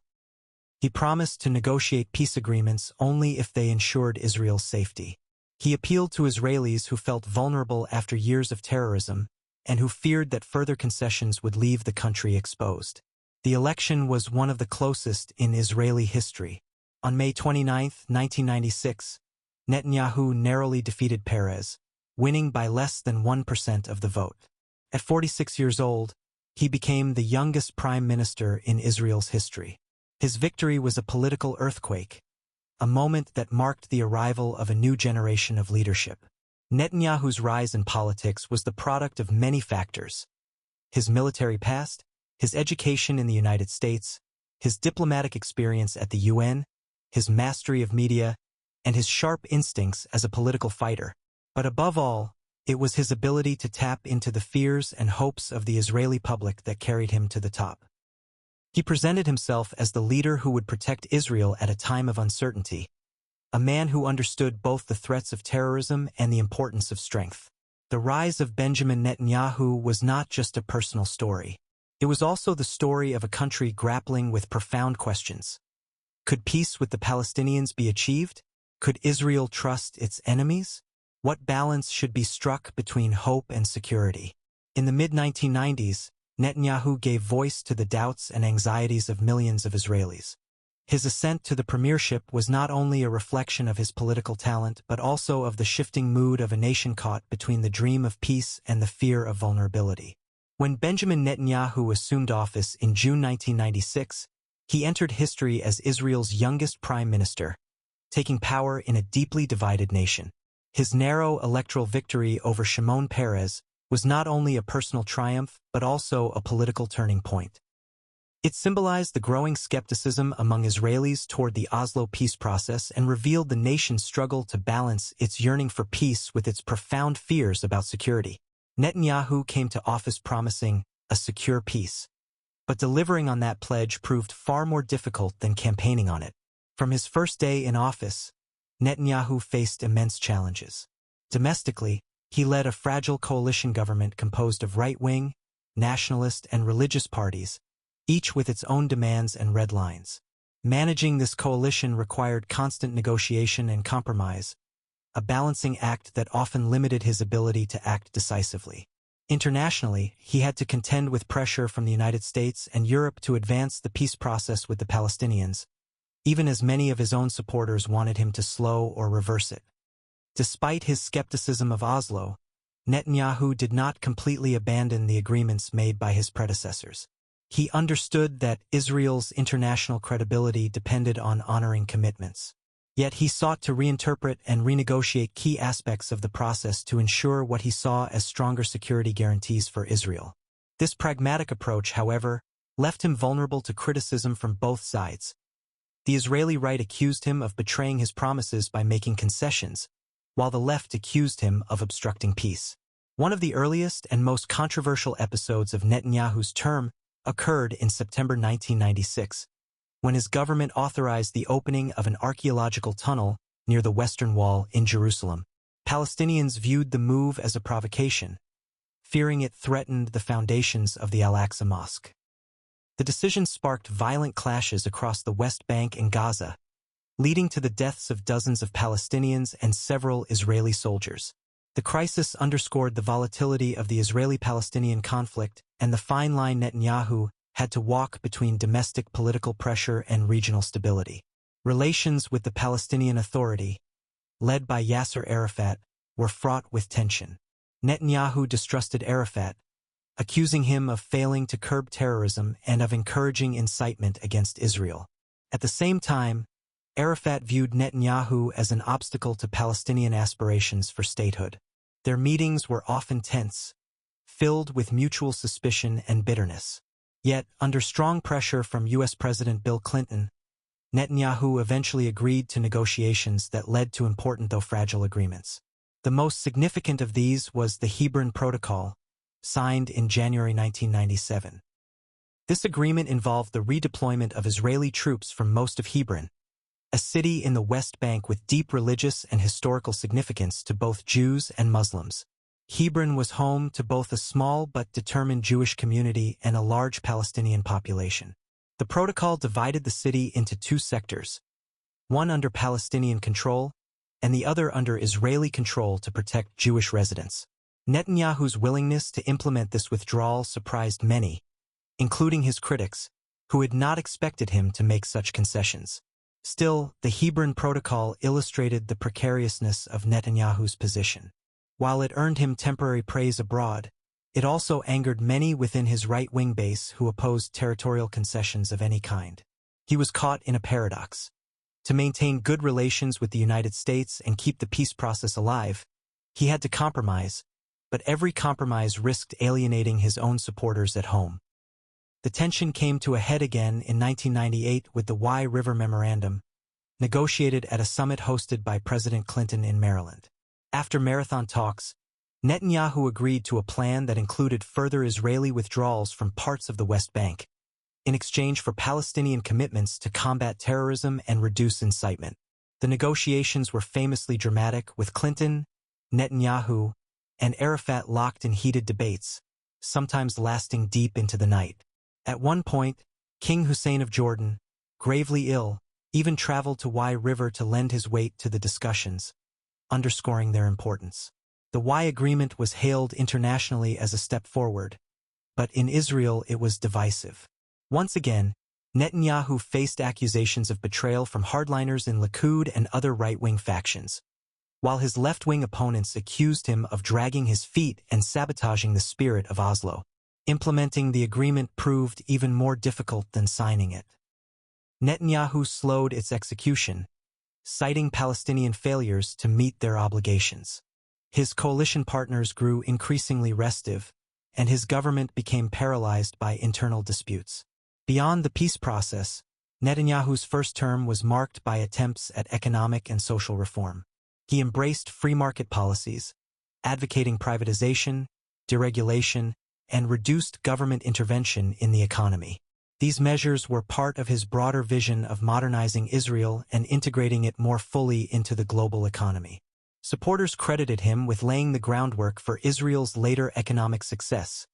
He promised to negotiate peace agreements only if they ensured Israel's safety. He appealed to Israelis who felt vulnerable after years of terrorism and who feared that further concessions would leave the country exposed. The election was one of the closest in Israeli history. On May 29, 1996, Netanyahu narrowly defeated Peres, winning by less than 1% of the vote. At 46 years old, he became the youngest prime minister in Israel's history. His victory was a political earthquake, a moment that marked the arrival of a new generation of leadership. Netanyahu's rise in politics was the product of many factors: his military past, his education in the United States, his diplomatic experience at the UN, his mastery of media, and his sharp instincts as a political fighter. But above all, it was his ability to tap into the fears and hopes of the Israeli public that carried him to the top. He presented himself as the leader who would protect Israel at a time of uncertainty, a man who understood both the threats of terrorism and the importance of strength. The rise of Benjamin Netanyahu was not just a personal story. It was also the story of a country grappling with profound questions. Could peace with the Palestinians be achieved? Could Israel trust its enemies? What balance should be struck between hope and security? In the mid-1990s, Netanyahu gave voice to the doubts and anxieties of millions of Israelis. His ascent to the premiership was not only a reflection of his political talent but also of the shifting mood of a nation caught between the dream of peace and the fear of vulnerability. When Benjamin Netanyahu assumed office in June 1996, he entered history as Israel's youngest prime minister, taking power in a deeply divided nation. His narrow electoral victory over Shimon Peres was not only a personal triumph but also a political turning point. It symbolized the growing skepticism among Israelis toward the Oslo peace process and revealed the nation's struggle to balance its yearning for peace with its profound fears about security. Netanyahu came to office promising a secure peace, but delivering on that pledge proved far more difficult than campaigning on it. From his first day in office, Netanyahu faced immense challenges. Domestically, he led a fragile coalition government composed of right-wing, nationalist, and religious parties, each with its own demands and red lines. Managing this coalition required constant negotiation and compromise, a balancing act that often limited his ability to act decisively. Internationally, he had to contend with pressure from the United States and Europe to advance the peace process with the Palestinians, even as many of his own supporters wanted him to slow or reverse it. Despite his skepticism of Oslo, Netanyahu did not completely abandon the agreements made by his predecessors. He understood that Israel's international credibility depended on honoring commitments. Yet he sought to reinterpret and renegotiate key aspects of the process to ensure what he saw as stronger security guarantees for Israel. This pragmatic approach, however, left him vulnerable to criticism from both sides. The Israeli right accused him of betraying his promises by making concessions, while the left accused him of obstructing peace. One of the earliest and most controversial episodes of Netanyahu's term occurred in September 1996, when his government authorized the opening of an archaeological tunnel near the Western Wall in Jerusalem. Palestinians viewed the move as a provocation, fearing it threatened the foundations of the Al-Aqsa Mosque. The decision sparked violent clashes across the West Bank and Gaza, leading to the deaths of dozens of Palestinians and several Israeli soldiers. The crisis underscored the volatility of the Israeli-Palestinian conflict and the fine line Netanyahu had to walk between domestic political pressure and regional stability. Relations with the Palestinian Authority, led by Yasser Arafat, were fraught with tension. Netanyahu distrusted Arafat, accusing him of failing to curb terrorism and of encouraging incitement against Israel. At the same time, Arafat viewed Netanyahu as an obstacle to Palestinian aspirations for statehood. Their meetings were often tense, filled with mutual suspicion and bitterness. Yet, under strong pressure from U.S. President Bill Clinton, Netanyahu eventually agreed to negotiations that led to important though fragile agreements. The most significant of these was the Hebron Protocol, signed in January 1997. This agreement involved the redeployment of Israeli troops from most of Hebron, a city in the West Bank with deep religious and historical significance to both Jews and Muslims. Hebron was home to both a small but determined Jewish community and a large Palestinian population. The protocol divided the city into two sectors, one under Palestinian control and the other under Israeli control to protect Jewish residents. Netanyahu's willingness to implement this withdrawal surprised many, including his critics, who had not expected him to make such concessions. Still, the Hebron Protocol illustrated the precariousness of Netanyahu's position. While it earned him temporary praise abroad, it also angered many within his right-wing base who opposed territorial concessions of any kind. He was caught in a paradox. To maintain good relations with the United States and keep the peace process alive, he had to compromise, but every compromise risked alienating his own supporters at home. The tension came to a head again in 1998 with the Wye River Memorandum, negotiated at a summit hosted by President Clinton in Maryland. After marathon talks, Netanyahu agreed to a plan that included further Israeli withdrawals from parts of the West Bank, in exchange for Palestinian commitments to combat terrorism and reduce incitement. The negotiations were famously dramatic, with Clinton, Netanyahu, and Arafat locked in heated debates, sometimes lasting deep into the night. At one point, King Hussein of Jordan, gravely ill, even traveled to Wye River to lend his weight to the discussions, underscoring their importance. The Wye Agreement was hailed internationally as a step forward, but in Israel it was divisive. Once again, Netanyahu faced accusations of betrayal from hardliners in Likud and other right-wing factions, while his left-wing opponents accused him of dragging his feet and sabotaging the spirit of Oslo. Implementing the agreement proved even more difficult than signing it. Netanyahu slowed its execution, citing Palestinian failures to meet their obligations. His coalition partners grew increasingly restive, and his government became paralyzed by internal disputes. Beyond the peace process, Netanyahu's first term was marked by attempts at economic and social reform. He embraced free market policies, advocating privatization, deregulation, and reduced government intervention in the economy. These measures were part of his broader vision of modernizing Israel and integrating it more fully into the global economy. Supporters credited him with laying the groundwork for Israel's later economic success,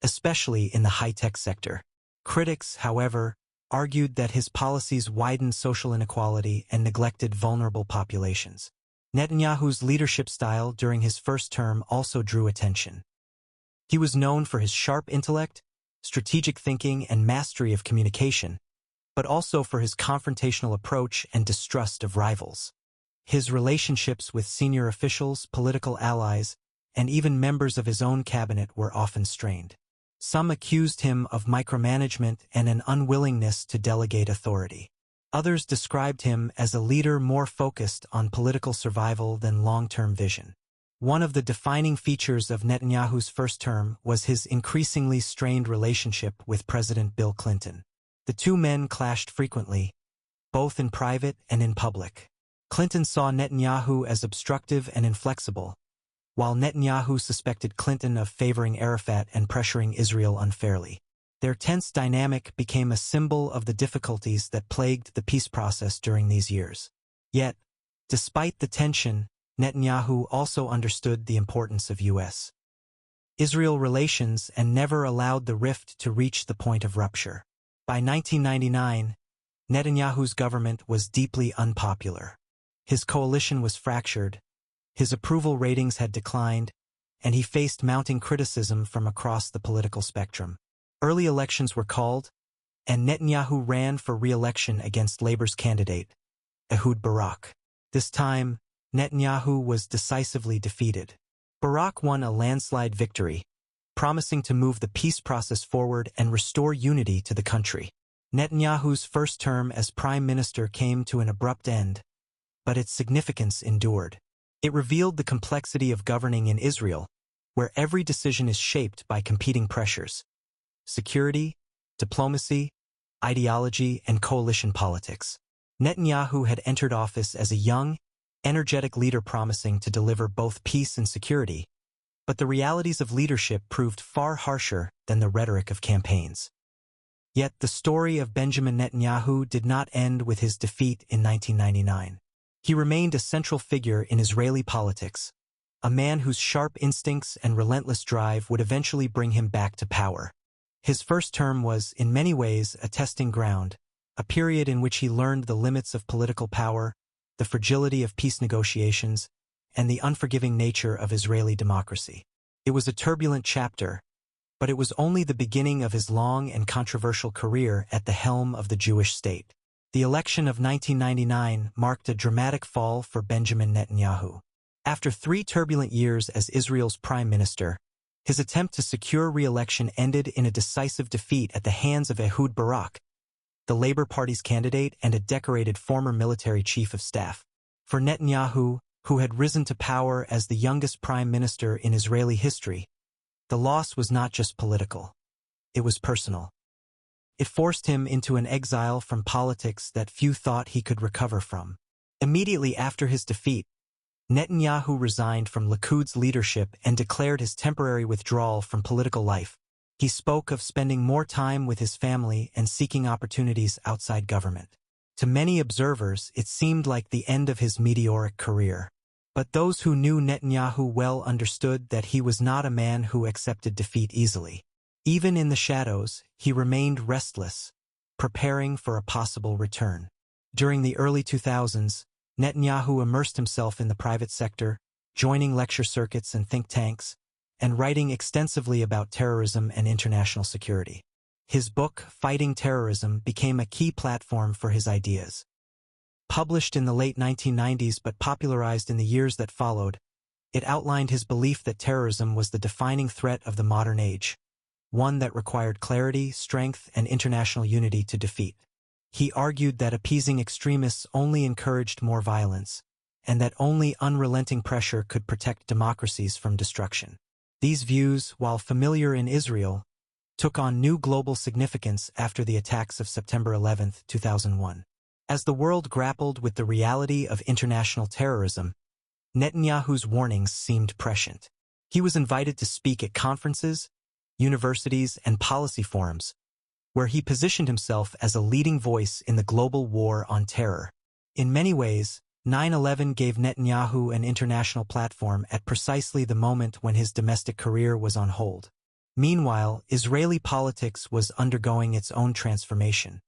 especially in the high-tech sector. Critics, however, argued that his policies widened social inequality and neglected vulnerable populations. Netanyahu's leadership style during his first term also drew attention. He was known for his sharp intellect, strategic thinking, and mastery of communication, but also for his confrontational approach and distrust of rivals. His relationships with senior officials, political allies, and even members of his own cabinet were often strained. Some accused him of micromanagement and an unwillingness to delegate authority. Others described him as a leader more focused on political survival than long-term vision. One of the defining features of Netanyahu's first term was his increasingly strained relationship with President Bill Clinton. The two men clashed frequently, both in private and in public. Clinton saw Netanyahu as obstructive and inflexible, while Netanyahu suspected Clinton of favoring Arafat and pressuring Israel unfairly. Their tense dynamic became a symbol of the difficulties that plagued the peace process during these years. Yet, despite the tension, Netanyahu also understood the importance of U.S. Israel relations and never allowed the rift to reach the point of rupture. By 1999, Netanyahu's government was deeply unpopular. His coalition was fractured, his approval ratings had declined, and he faced mounting criticism from across the political spectrum. Early elections were called, and Netanyahu ran for re-election against Labor's candidate, Ehud Barak. This time, Netanyahu was decisively defeated. Barak won a landslide victory, promising to move the peace process forward and restore unity to the country. Netanyahu's first term as prime minister came to an abrupt end, but its significance endured. It revealed the complexity of governing in Israel, where every decision is shaped by competing pressures: security, diplomacy, ideology, and coalition politics. Netanyahu had entered office as a young, energetic leader promising to deliver both peace and security, but the realities of leadership proved far harsher than the rhetoric of campaigns. Yet the story of Benjamin Netanyahu did not end with his defeat in 1999. He remained a central figure in Israeli politics, a man whose sharp instincts and relentless drive would eventually bring him back to power. His first term was, in many ways, a testing ground, a period in which he learned the limits of political power, the fragility of peace negotiations, and the unforgiving nature of Israeli democracy. It was a turbulent chapter, but it was only the beginning of his long and controversial career at the helm of the Jewish state. The election of 1999 marked a dramatic fall for Benjamin Netanyahu. After 3 turbulent years as Israel's prime minister, his attempt to secure re-election ended in a decisive defeat at the hands of Ehud Barak, the Labour Party's candidate and a decorated former military chief of staff. For Netanyahu, who had risen to power as the youngest prime minister in Israeli history, the loss was not just political. It was personal. It forced him into an exile from politics that few thought he could recover from. Immediately after his defeat, Netanyahu resigned from Likud's leadership and declared his temporary withdrawal from political life. He spoke of spending more time with his family and seeking opportunities outside government. To many observers, it seemed like the end of his meteoric career. But those who knew Netanyahu well understood that he was not a man who accepted defeat easily. Even in the shadows, he remained restless, preparing for a possible return. During the early 2000s, Netanyahu immersed himself in the private sector, joining lecture circuits and think tanks, and writing extensively about terrorism and international security. His book, Fighting Terrorism, became a key platform for his ideas. Published in the late 1990s but popularized in the years that followed, it outlined his belief that terrorism was the defining threat of the modern age, one that required clarity, strength, and international unity to defeat. He argued that appeasing extremists only encouraged more violence, and that only unrelenting pressure could protect democracies from destruction. These views, while familiar in Israel, took on new global significance after the attacks of September 11, 2001. As the world grappled with the reality of international terrorism, Netanyahu's warnings seemed prescient. He was invited to speak at conferences, universities, and policy forums, where he positioned himself as a leading voice in the global war on terror. In many ways, 9/11 gave Netanyahu an international platform at precisely the moment when his domestic career was on hold. Meanwhile, Israeli politics was undergoing its own transformation.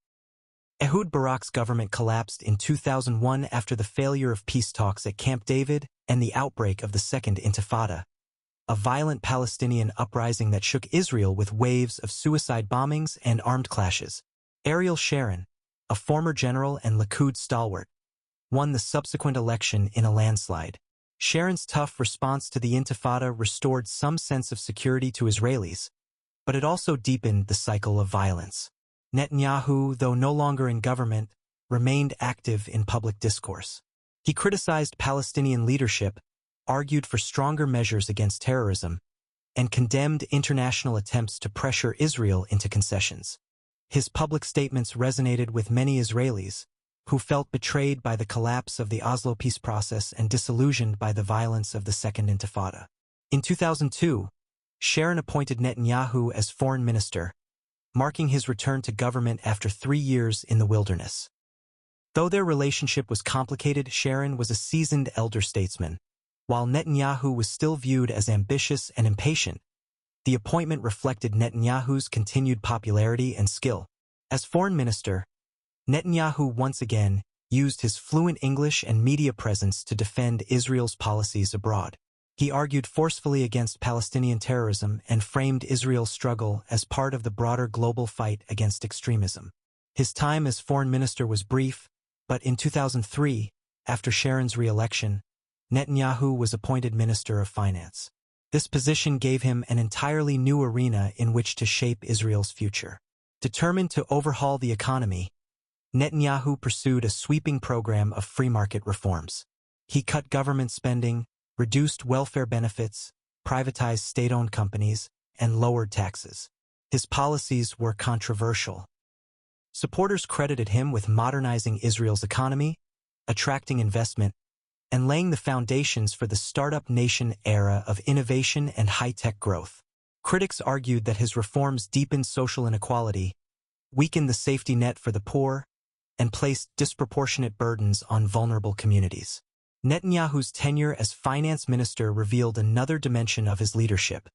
Ehud Barak's government collapsed in 2001 after the failure of peace talks at Camp David and the outbreak of the Second Intifada, a violent Palestinian uprising that shook Israel with waves of suicide bombings and armed clashes. Ariel Sharon, a former general and Likud stalwart, won the subsequent election in a landslide. Sharon's tough response to the Intifada restored some sense of security to Israelis, but it also deepened the cycle of violence. Netanyahu, though no longer in government, remained active in public discourse. He criticized Palestinian leadership, argued for stronger measures against terrorism, and condemned international attempts to pressure Israel into concessions. His public statements resonated with many Israelis, who felt betrayed by the collapse of the Oslo peace process and disillusioned by the violence of the Second Intifada. In 2002, Sharon appointed Netanyahu as foreign minister, marking his return to government after 3 years in the wilderness. Though their relationship was complicated, Sharon was a seasoned elder statesman. While Netanyahu was still viewed as ambitious and impatient, the appointment reflected Netanyahu's continued popularity and skill. As foreign minister, Netanyahu once again used his fluent English and media presence to defend Israel's policies abroad. He argued forcefully against Palestinian terrorism and framed Israel's struggle as part of the broader global fight against extremism. His time as foreign minister was brief, but in 2003, after Sharon's re-election, Netanyahu was appointed Minister of Finance. This position gave him an entirely new arena in which to shape Israel's future. Determined to overhaul the economy, Netanyahu pursued a sweeping program of free market reforms. He cut government spending, reduced welfare benefits, privatized state-owned companies, and lowered taxes. His policies were controversial. Supporters credited him with modernizing Israel's economy, attracting investment, and laying the foundations for the startup nation era of innovation and high-tech growth. Critics argued that his reforms deepened social inequality, weakened the safety net for the poor, and placed disproportionate burdens on vulnerable communities. Netanyahu's tenure as finance minister revealed another dimension of his leadership: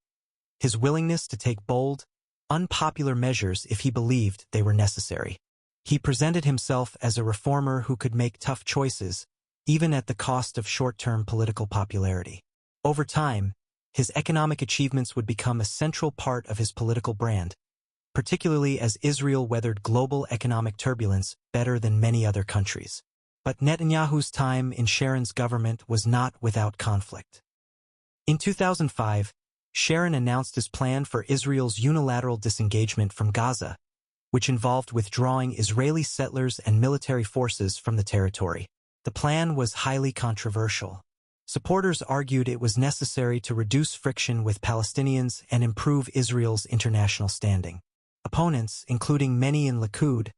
his willingness to take bold, unpopular measures if he believed they were necessary. He presented himself as a reformer who could make tough choices, even at the cost of short-term political popularity. Over time, his economic achievements would become a central part of his political brand, particularly as Israel weathered global economic turbulence better than many other countries. But Netanyahu's time in Sharon's government was not without conflict. In 2005, Sharon announced his plan for Israel's unilateral disengagement from Gaza, which involved withdrawing Israeli settlers and military forces from the territory. The plan was highly controversial. Supporters argued it was necessary to reduce friction with Palestinians and improve Israel's international standing. Opponents, including many in Likud,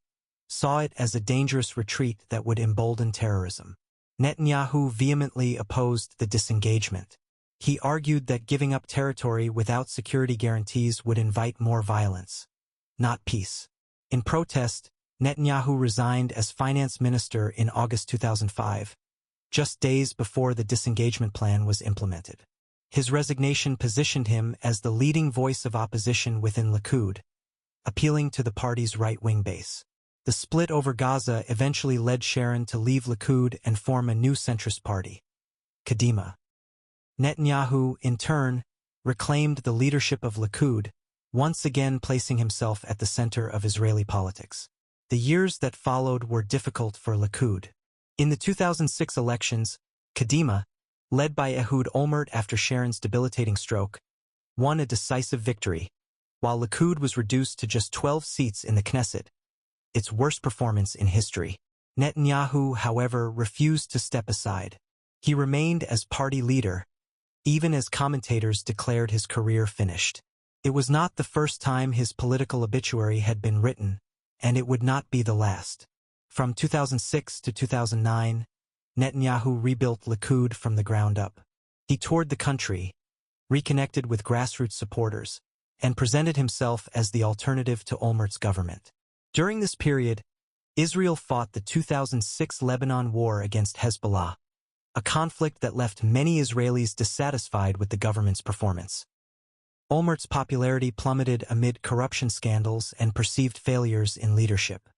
saw it as a dangerous retreat that would embolden terrorism. Netanyahu vehemently opposed the disengagement. He argued that giving up territory without security guarantees would invite more violence, not peace. In protest, Netanyahu resigned as finance minister in August 2005, just days before the disengagement plan was implemented. His resignation positioned him as the leading voice of opposition within Likud, appealing to the party's right-wing base. The split over Gaza eventually led Sharon to leave Likud and form a new centrist party, Kadima. Netanyahu, in turn, reclaimed the leadership of Likud, once again placing himself at the center of Israeli politics. The years that followed were difficult for Likud. In the 2006 elections, Kadima, led by Ehud Olmert after Sharon's debilitating stroke, won a decisive victory, while Likud was reduced to just 12 seats in the Knesset, its worst performance in history. Netanyahu, however, refused to step aside. He remained as party leader, even as commentators declared his career finished. It was not the first time his political obituary had been written, and it would not be the last. From 2006 to 2009, Netanyahu rebuilt Likud from the ground up. He toured the country, reconnected with grassroots supporters, and presented himself as the alternative to Olmert's government. During this period, Israel fought the 2006 Lebanon war against Hezbollah, a conflict that left many Israelis dissatisfied with the government's performance. Olmert's popularity plummeted amid corruption scandals and perceived failures in leadership.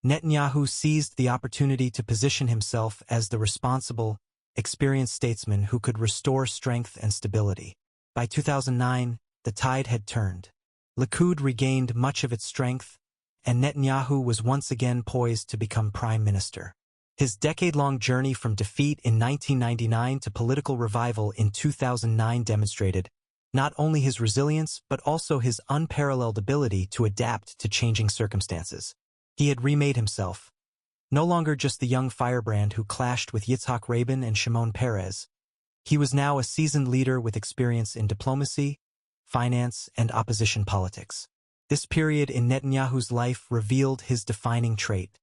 Netanyahu seized the opportunity to position himself as the responsible, experienced statesman who could restore strength and stability. By 2009, the tide had turned. Likud regained much of its strength, and Netanyahu was once again poised to become prime minister. His decade-long journey from defeat in 1999 to political revival in 2009 demonstrated not only his resilience but also his unparalleled ability to adapt to changing circumstances. He had remade himself, no longer just the young firebrand who clashed with Yitzhak Rabin and Shimon Peres. He was now a seasoned leader with experience in diplomacy, finance, and opposition politics. This period in Netanyahu's life revealed his defining trait: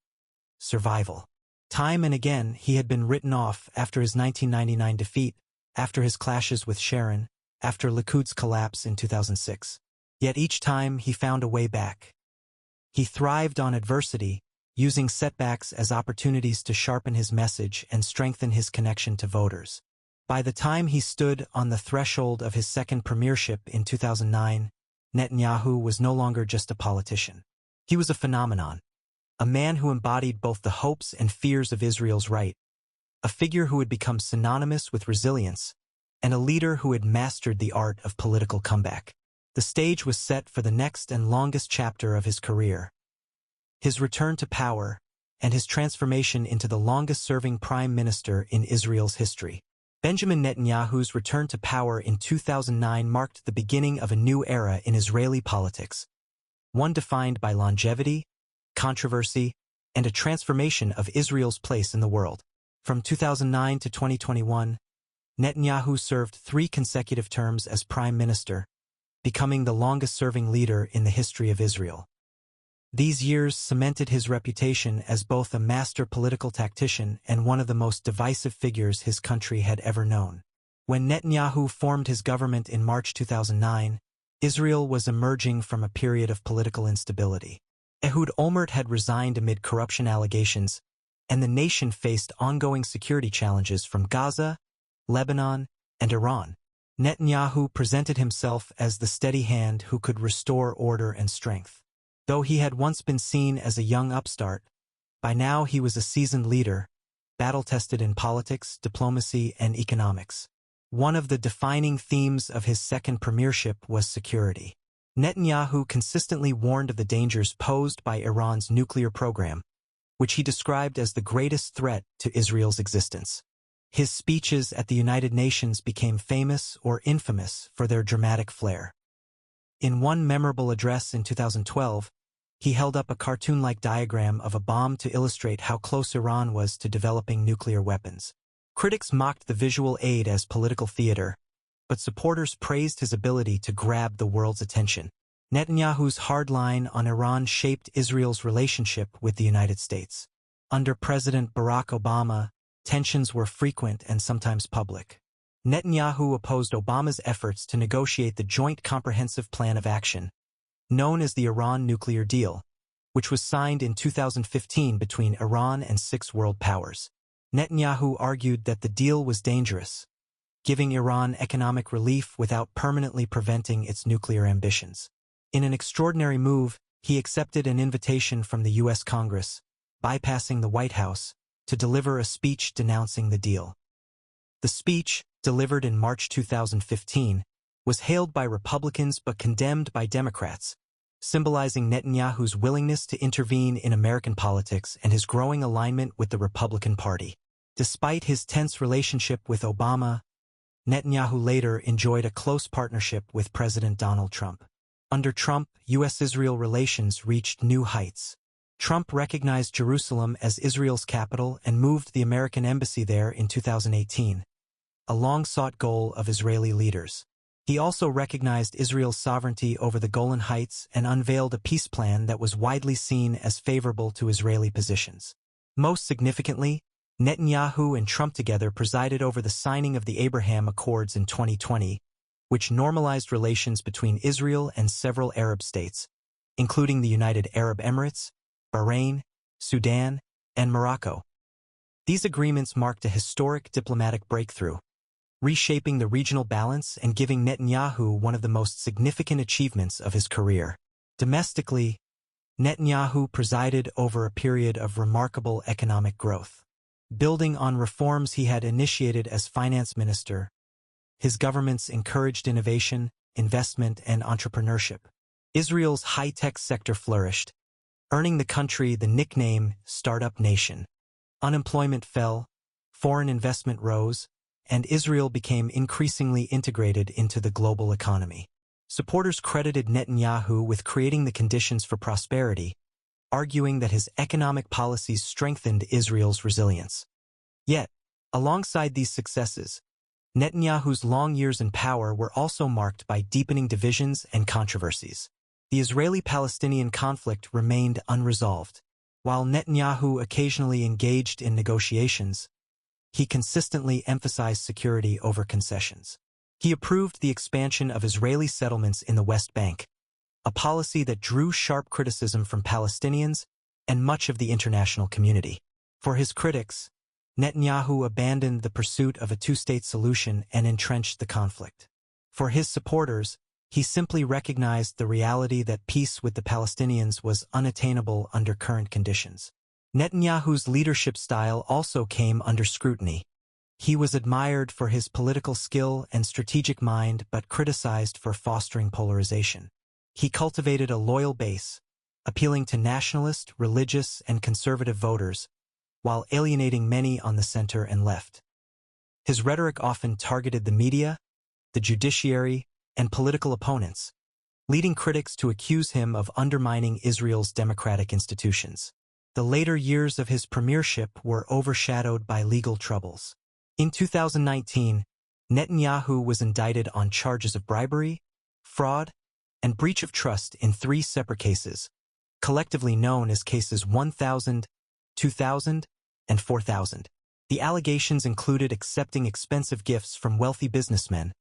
survival. Time and again, he had been written off after his 1999 defeat, after his clashes with Sharon, after Likud's collapse in 2006. Yet each time he found a way back. He thrived on adversity, using setbacks as opportunities to sharpen his message and strengthen his connection to voters. By the time he stood on the threshold of his second premiership in 2009, Netanyahu was no longer just a politician. He was a phenomenon, a man who embodied both the hopes and fears of Israel's right, a figure who had become synonymous with resilience, and a leader who had mastered the art of political comeback. The stage was set for the next and longest chapter of his career: his return to power and his transformation into the longest-serving prime minister in Israel's history. Benjamin Netanyahu's return to power in 2009 marked the beginning of a new era in Israeli politics, one defined by longevity, controversy, and a transformation of Israel's place in the world. From 2009 to 2021, Netanyahu served 3 consecutive terms as prime minister, becoming the longest-serving leader in the history of Israel. These years cemented his reputation as both a master political tactician and one of the most divisive figures his country had ever known. When Netanyahu formed his government in March 2009, Israel was emerging from a period of political instability. Ehud Olmert had resigned amid corruption allegations, and the nation faced ongoing security challenges from Gaza, Lebanon, and Iran. Netanyahu presented himself as the steady hand who could restore order and strength. Though he had once been seen as a young upstart, by now he was a seasoned leader, battle-tested in politics, diplomacy, and economics. One of the defining themes of his second premiership was security. Netanyahu consistently warned of the dangers posed by Iran's nuclear program, which he described as the greatest threat to Israel's existence. His speeches at the United Nations became famous or infamous for their dramatic flair. In one memorable address in 2012, he held up a cartoon-like diagram of a bomb to illustrate how close Iran was to developing nuclear weapons. Critics mocked the visual aid as political theater, but supporters praised his ability to grab the world's attention. Netanyahu's hard line on Iran shaped Israel's relationship with the United States. Under President Barack Obama, tensions were frequent and sometimes public. Netanyahu opposed Obama's efforts to negotiate the Joint Comprehensive Plan of Action, known as the Iran nuclear deal, which was signed in 2015 between Iran and 6 world powers. Netanyahu argued that the deal was dangerous, giving Iran economic relief without permanently preventing its nuclear ambitions. In an extraordinary move, he accepted an invitation from the U.S. Congress, bypassing the White House, to deliver a speech denouncing the deal. The speech, delivered in March 2015, was hailed by Republicans but condemned by Democrats, symbolizing Netanyahu's willingness to intervene in American politics and his growing alignment with the Republican Party. Despite his tense relationship with Obama, Netanyahu later enjoyed a close partnership with President Donald Trump. Under Trump, U.S.-Israel relations reached new heights. Trump recognized Jerusalem as Israel's capital and moved the American embassy there in 2018, a long-sought goal of Israeli leaders. He also recognized Israel's sovereignty over the Golan Heights and unveiled a peace plan that was widely seen as favorable to Israeli positions. Most significantly, Netanyahu and Trump together presided over the signing of the Abraham Accords in 2020, which normalized relations between Israel and several Arab states, including the United Arab Emirates, Bahrain, Sudan, and Morocco. These agreements marked a historic diplomatic breakthrough, reshaping the regional balance and giving Netanyahu one of the most significant achievements of his career. Domestically, Netanyahu presided over a period of remarkable economic growth. Building on reforms he had initiated as finance minister, his governments encouraged innovation, investment, and entrepreneurship. Israel's high-tech sector flourished, earning the country the nickname Startup Nation. Unemployment fell, foreign investment rose, and Israel became increasingly integrated into the global economy. Supporters credited Netanyahu with creating the conditions for prosperity, arguing that his economic policies strengthened Israel's resilience. Yet, alongside these successes, Netanyahu's long years in power were also marked by deepening divisions and controversies. The Israeli-Palestinian conflict remained unresolved. While Netanyahu occasionally engaged in negotiations, he consistently emphasized security over concessions. He approved the expansion of Israeli settlements in the West Bank, a policy that drew sharp criticism from Palestinians and much of the international community. For his critics, Netanyahu abandoned the pursuit of a two-state solution and entrenched the conflict. For his supporters, he simply recognized the reality that peace with the Palestinians was unattainable under current conditions. Netanyahu's leadership style also came under scrutiny. He was admired for his political skill and strategic mind but criticized for fostering polarization. He cultivated a loyal base, appealing to nationalist, religious, and conservative voters, while alienating many on the center and left. His rhetoric often targeted the media, the judiciary, and political opponents, leading critics to accuse him of undermining Israel's democratic institutions. The later years of his premiership were overshadowed by legal troubles. In 2019, Netanyahu was indicted on charges of bribery, fraud, and breach of trust in 3 separate cases, collectively known as cases 1000, 2000, and 4000. The allegations included accepting expensive gifts from wealthy businessmen,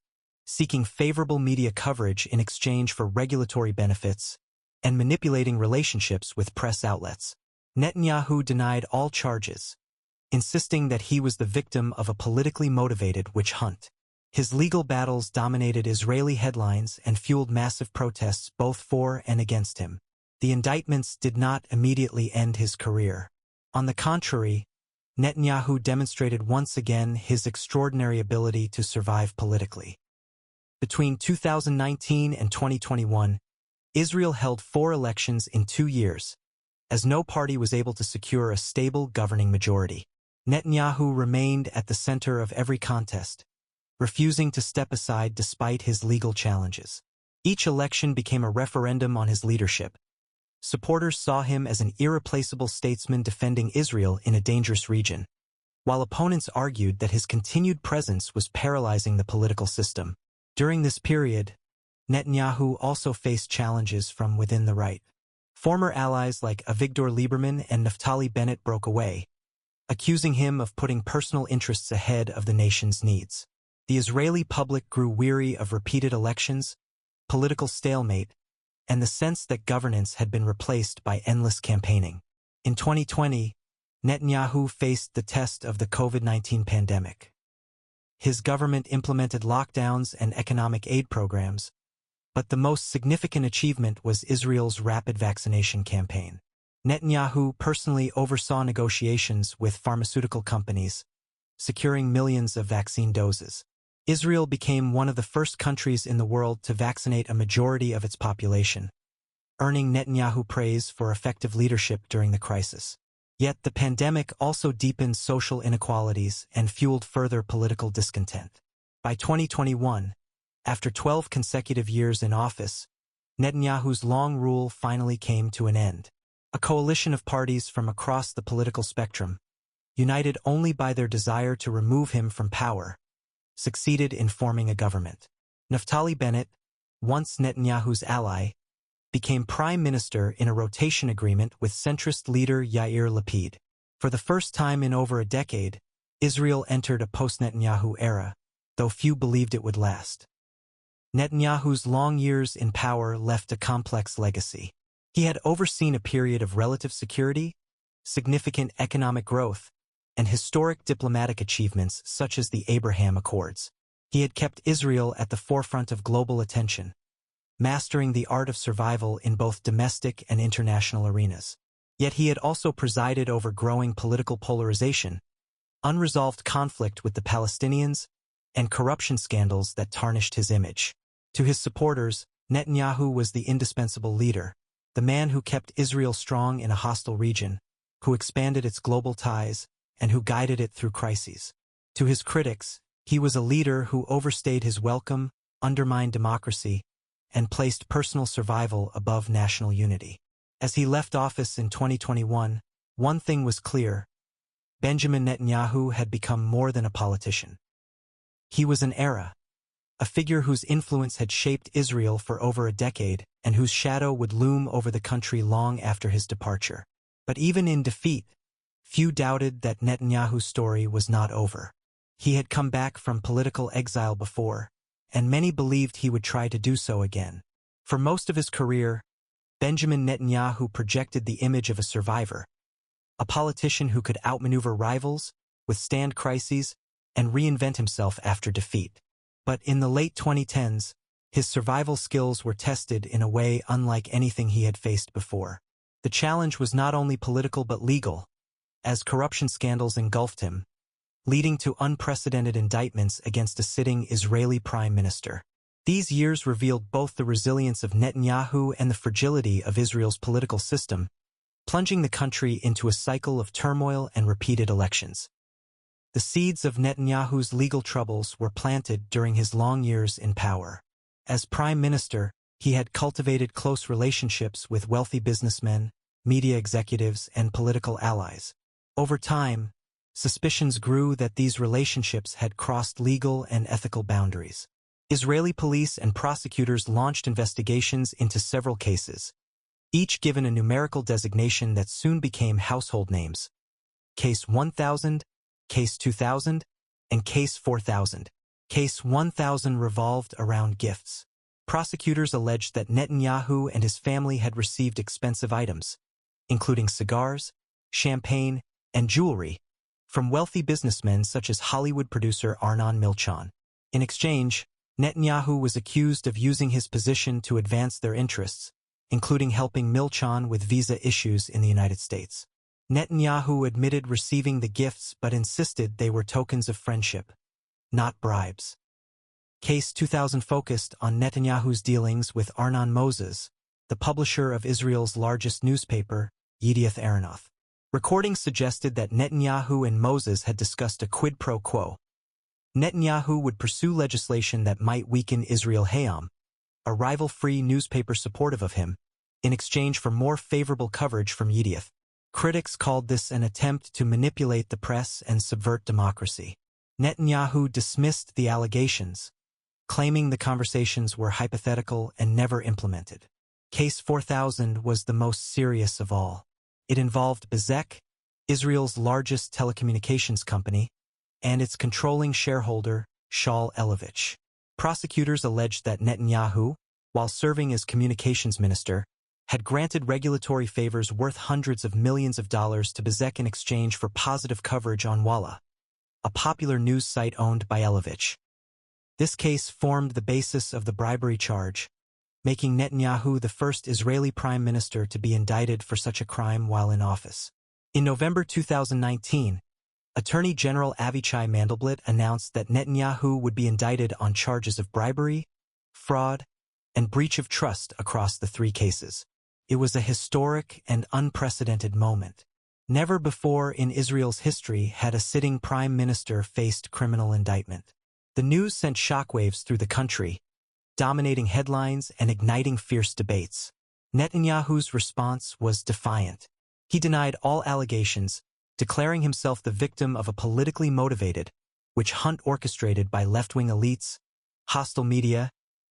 seeking favorable media coverage in exchange for regulatory benefits, and manipulating relationships with press outlets. Netanyahu denied all charges, insisting that he was the victim of a politically motivated witch hunt. His legal battles dominated Israeli headlines and fueled massive protests both for and against him. The indictments did not immediately end his career. On the contrary, Netanyahu demonstrated once again his extraordinary ability to survive politically. Between 2019 and 2021, Israel held 4 elections in 2 years, as no party was able to secure a stable governing majority. Netanyahu remained at the center of every contest, refusing to step aside despite his legal challenges. Each election became a referendum on his leadership. Supporters saw him as an irreplaceable statesman defending Israel in a dangerous region, while opponents argued that his continued presence was paralyzing the political system. During this period, Netanyahu also faced challenges from within the right. Former allies like Avigdor Lieberman and Naftali Bennett broke away, accusing him of putting personal interests ahead of the nation's needs. The Israeli public grew weary of repeated elections, political stalemate, and the sense that governance had been replaced by endless campaigning. In 2020, Netanyahu faced the test of the COVID-19 pandemic. His government implemented lockdowns and economic aid programs, but the most significant achievement was Israel's rapid vaccination campaign. Netanyahu personally oversaw negotiations with pharmaceutical companies, securing millions of vaccine doses. Israel became one of the first countries in the world to vaccinate a majority of its population, earning Netanyahu praise for effective leadership during the crisis. Yet the pandemic also deepened social inequalities and fueled further political discontent. By 2021, after 12 consecutive years in office, Netanyahu's long rule finally came to an end. A coalition of parties from across the political spectrum, united only by their desire to remove him from power, succeeded in forming a government. Naftali Bennett, once Netanyahu's ally, became prime minister in a rotation agreement with centrist leader Yair Lapid. For the first time in over a decade, Israel entered a post-Netanyahu era, though few believed it would last. Netanyahu's long years in power left a complex legacy. He had overseen a period of relative security, significant economic growth, and historic diplomatic achievements such as the Abraham Accords. He had kept Israel at the forefront of global attention, mastering the art of survival in both domestic and international arenas. Yet he had also presided over growing political polarization, unresolved conflict with the Palestinians, and corruption scandals that tarnished his image. To his supporters, Netanyahu was the indispensable leader, the man who kept Israel strong in a hostile region, who expanded its global ties, and who guided it through crises. To his critics, he was a leader who overstayed his welcome, undermined democracy, and placed personal survival above national unity. As he left office in 2021, one thing was clear: Benjamin Netanyahu had become more than a politician. He was an era, a figure whose influence had shaped Israel for over a decade and whose shadow would loom over the country long after his departure. But even in defeat, few doubted that Netanyahu's story was not over. He had come back from political exile before, and many believed he would try to do so again. For most of his career, Benjamin Netanyahu projected the image of a survivor, a politician who could outmaneuver rivals, withstand crises, and reinvent himself after defeat. But in the late 2010s, his survival skills were tested in a way unlike anything he had faced before. The challenge was not only political but legal, as corruption scandals engulfed him, leading to unprecedented indictments against a sitting Israeli prime minister. These years revealed both the resilience of Netanyahu and the fragility of Israel's political system, plunging the country into a cycle of turmoil and repeated elections. The seeds of Netanyahu's legal troubles were planted during his long years in power. As prime minister, he had cultivated close relationships with wealthy businessmen, media executives, and political allies. Over time, suspicions grew that these relationships had crossed legal and ethical boundaries. Israeli police and prosecutors launched investigations into several cases, each given a numerical designation that soon became household names: Case 1000, Case 2000, and Case 4000. Case 1000 revolved around gifts. Prosecutors alleged that Netanyahu and his family had received expensive items, including cigars, champagne, and jewelry, from wealthy businessmen such as Hollywood producer Arnon Milchan. In exchange, Netanyahu was accused of using his position to advance their interests, including helping Milchan with visa issues in the United States. Netanyahu admitted receiving the gifts but insisted they were tokens of friendship, not bribes. Case 2000 focused on Netanyahu's dealings with Arnon Moses, the publisher of Israel's largest newspaper, Yedioth Ahronoth. Recordings suggested that Netanyahu and Moses had discussed a quid pro quo. Netanyahu would pursue legislation that might weaken Israel Hayom, a rival-free newspaper supportive of him, in exchange for more favorable coverage from Yedioth. Critics called this an attempt to manipulate the press and subvert democracy. Netanyahu dismissed the allegations, claiming the conversations were hypothetical and never implemented. Case 4000 was the most serious of all. It involved Bezek, Israel's largest telecommunications company, and its controlling shareholder, Shaul Elovitch. Prosecutors alleged that Netanyahu, while serving as communications minister, had granted regulatory favors worth hundreds of millions of dollars to Bezek in exchange for positive coverage on Walla, a popular news site owned by Elovich. This case formed the basis of the bribery charge, making Netanyahu the first Israeli prime minister to be indicted for such a crime while in office. In November 2019, Attorney General Avichai Mandelblit announced that Netanyahu would be indicted on charges of bribery, fraud, and breach of trust across the three cases. It was a historic and unprecedented moment. Never before in Israel's history had a sitting prime minister faced criminal indictment. The news sent shockwaves through the country, dominating headlines and igniting fierce debates. Netanyahu's response was defiant. He denied all allegations, declaring himself the victim of a politically motivated witch hunt orchestrated by left-wing elites, hostile media,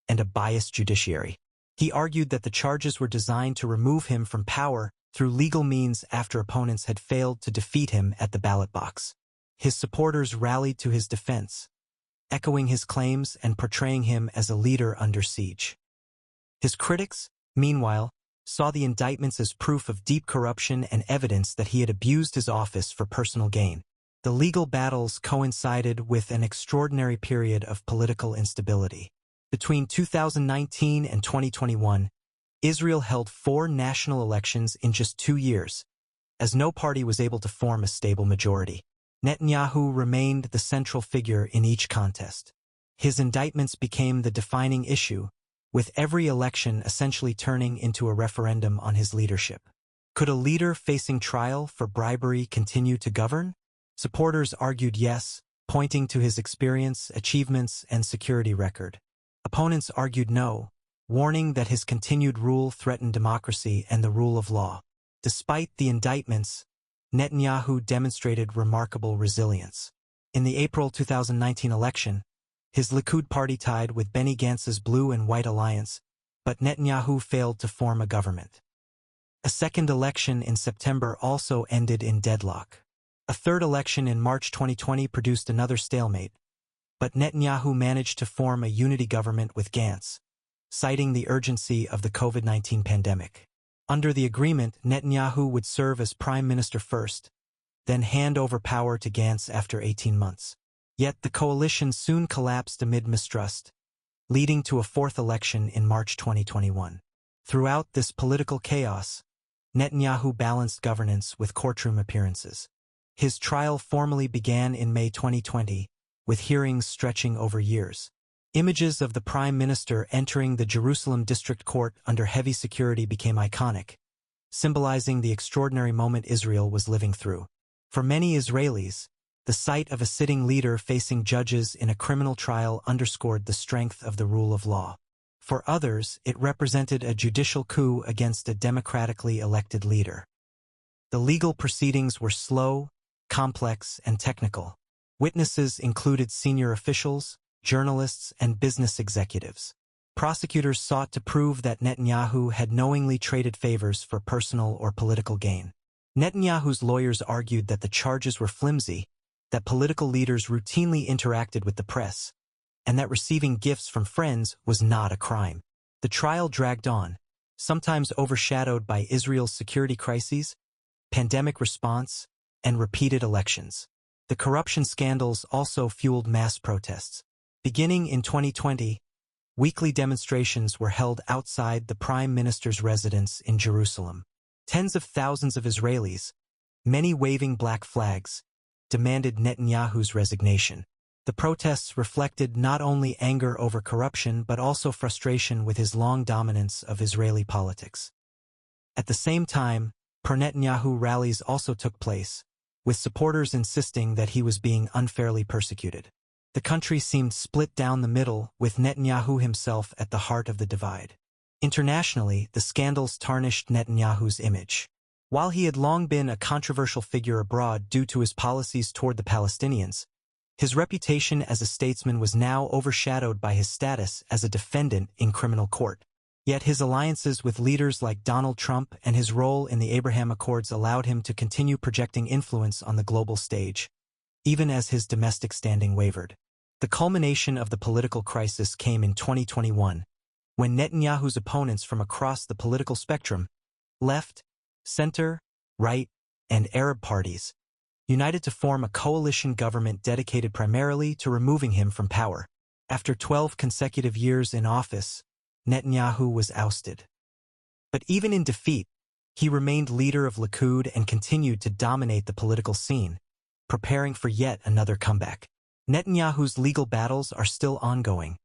and a biased judiciary. He argued that the charges were designed to remove him from power through legal means after opponents had failed to defeat him at the ballot box. His supporters rallied to his defense, echoing his claims and portraying him as a leader under siege. His critics, meanwhile, saw the indictments as proof of deep corruption and evidence that he had abused his office for personal gain. The legal battles coincided with an extraordinary period of political instability. Between 2019 and 2021, Israel held 4 national elections in just 2 years, as no party was able to form a stable majority. Netanyahu remained the central figure in each contest. His indictments became the defining issue, with every election essentially turning into a referendum on his leadership. Could a leader facing trial for bribery continue to govern? Supporters argued yes, pointing to his experience, achievements, and security record. Opponents argued no, warning that his continued rule threatened democracy and the rule of law. Despite the indictments, Netanyahu demonstrated remarkable resilience. In the April 2019 election, his Likud party tied with Benny Gantz's Blue and White Alliance, but Netanyahu failed to form a government. A second election in September also ended in deadlock. A third election in March 2020 produced another stalemate, but Netanyahu managed to form a unity government with Gantz, citing the urgency of the COVID-19 pandemic. Under the agreement, Netanyahu would serve as prime minister first, then hand over power to Gantz after 18 months. Yet the coalition soon collapsed amid mistrust, leading to a fourth election in March 2021. Throughout this political chaos, Netanyahu balanced governance with courtroom appearances. His trial formally began in May 2020, with hearings stretching over years. Images of the prime minister entering the Jerusalem district court under heavy security became iconic, symbolizing the extraordinary moment Israel was living through. For many Israelis, the sight of a sitting leader facing judges in a criminal trial underscored the strength of the rule of law. For others, it represented a judicial coup against a democratically elected leader. The legal proceedings were slow, complex, and technical. Witnesses included senior officials, journalists, and business executives. Prosecutors sought to prove that Netanyahu had knowingly traded favors for personal or political gain. Netanyahu's lawyers argued that the charges were flimsy, that political leaders routinely interacted with the press, and that receiving gifts from friends was not a crime. The trial dragged on, sometimes overshadowed by Israel's security crises, pandemic response, and repeated elections. The corruption scandals also fueled mass protests. Beginning in 2020, weekly demonstrations were held outside the prime minister's residence in Jerusalem. Tens of thousands of Israelis, many waving black flags, demanded Netanyahu's resignation. The protests reflected not only anger over corruption but also frustration with his long dominance of Israeli politics. At the same time, pro-Netanyahu rallies also took place, with supporters insisting that he was being unfairly persecuted. The country seemed split down the middle, with Netanyahu himself at the heart of the divide. Internationally, the scandals tarnished Netanyahu's image. While he had long been a controversial figure abroad due to his policies toward the Palestinians, his reputation as a statesman was now overshadowed by his status as a defendant in criminal court. Yet his alliances with leaders like Donald Trump and his role in the Abraham Accords allowed him to continue projecting influence on the global stage, even as his domestic standing wavered. The culmination of the political crisis came in 2021, when Netanyahu's opponents from across the political spectrum, left, center, right, and Arab parties, united to form a coalition government dedicated primarily to removing him from power. After 12 consecutive years in office, Netanyahu was ousted. But even in defeat, he remained leader of Likud and continued to dominate the political scene, preparing for yet another comeback. Netanyahu's legal battles are still ongoing,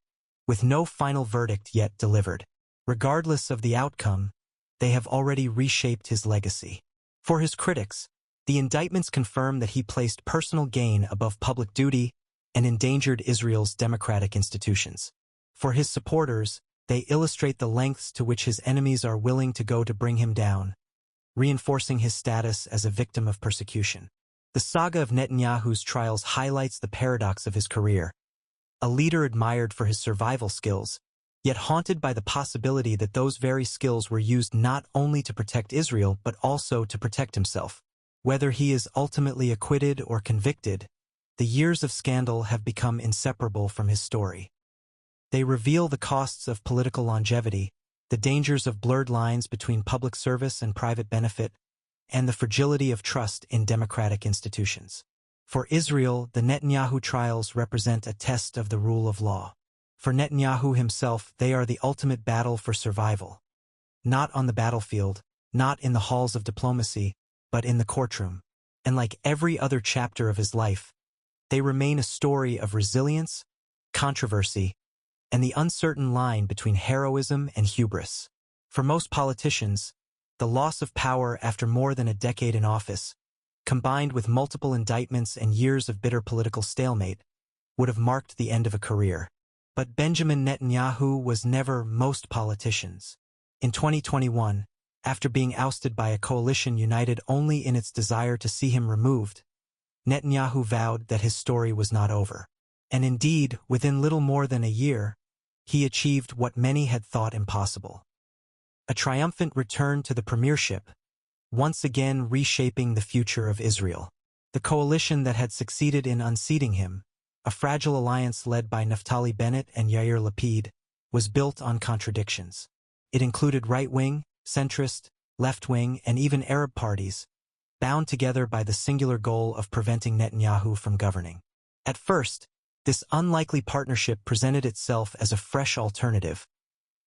with no final verdict yet delivered. Regardless of the outcome, they have already reshaped his legacy. For his critics, the indictments confirm that he placed personal gain above public duty and endangered Israel's democratic institutions. For his supporters, they illustrate the lengths to which his enemies are willing to go to bring him down, reinforcing his status as a victim of persecution. The saga of Netanyahu's trials highlights the paradox of his career. A leader admired for his survival skills, yet haunted by the possibility that those very skills were used not only to protect Israel but also to protect himself. Whether he is ultimately acquitted or convicted, the years of scandal have become inseparable from his story. They reveal the costs of political longevity, the dangers of blurred lines between public service and private benefit, and the fragility of trust in democratic institutions. For Israel, the Netanyahu trials represent a test of the rule of law. For Netanyahu himself, they are the ultimate battle for survival. Not on the battlefield, not in the halls of diplomacy, but in the courtroom. And like every other chapter of his life, they remain a story of resilience, controversy, and the uncertain line between heroism and hubris. For most politicians, the loss of power after more than a decade in office, combined with multiple indictments and years of bitter political stalemate, would have marked the end of a career. But Benjamin Netanyahu was never most politicians. In 2021, after being ousted by a coalition united only in its desire to see him removed, Netanyahu vowed that his story was not over. And indeed, within little more than a year, he achieved what many had thought impossible. A triumphant return to the premiership, once again reshaping the future of Israel. The coalition that had succeeded in unseating him, a fragile alliance led by Naftali Bennett and Yair Lapid, was built on contradictions. It included right-wing, centrist, left-wing, and even Arab parties, bound together by the singular goal of preventing Netanyahu from governing. At first, this unlikely partnership presented itself as a fresh alternative,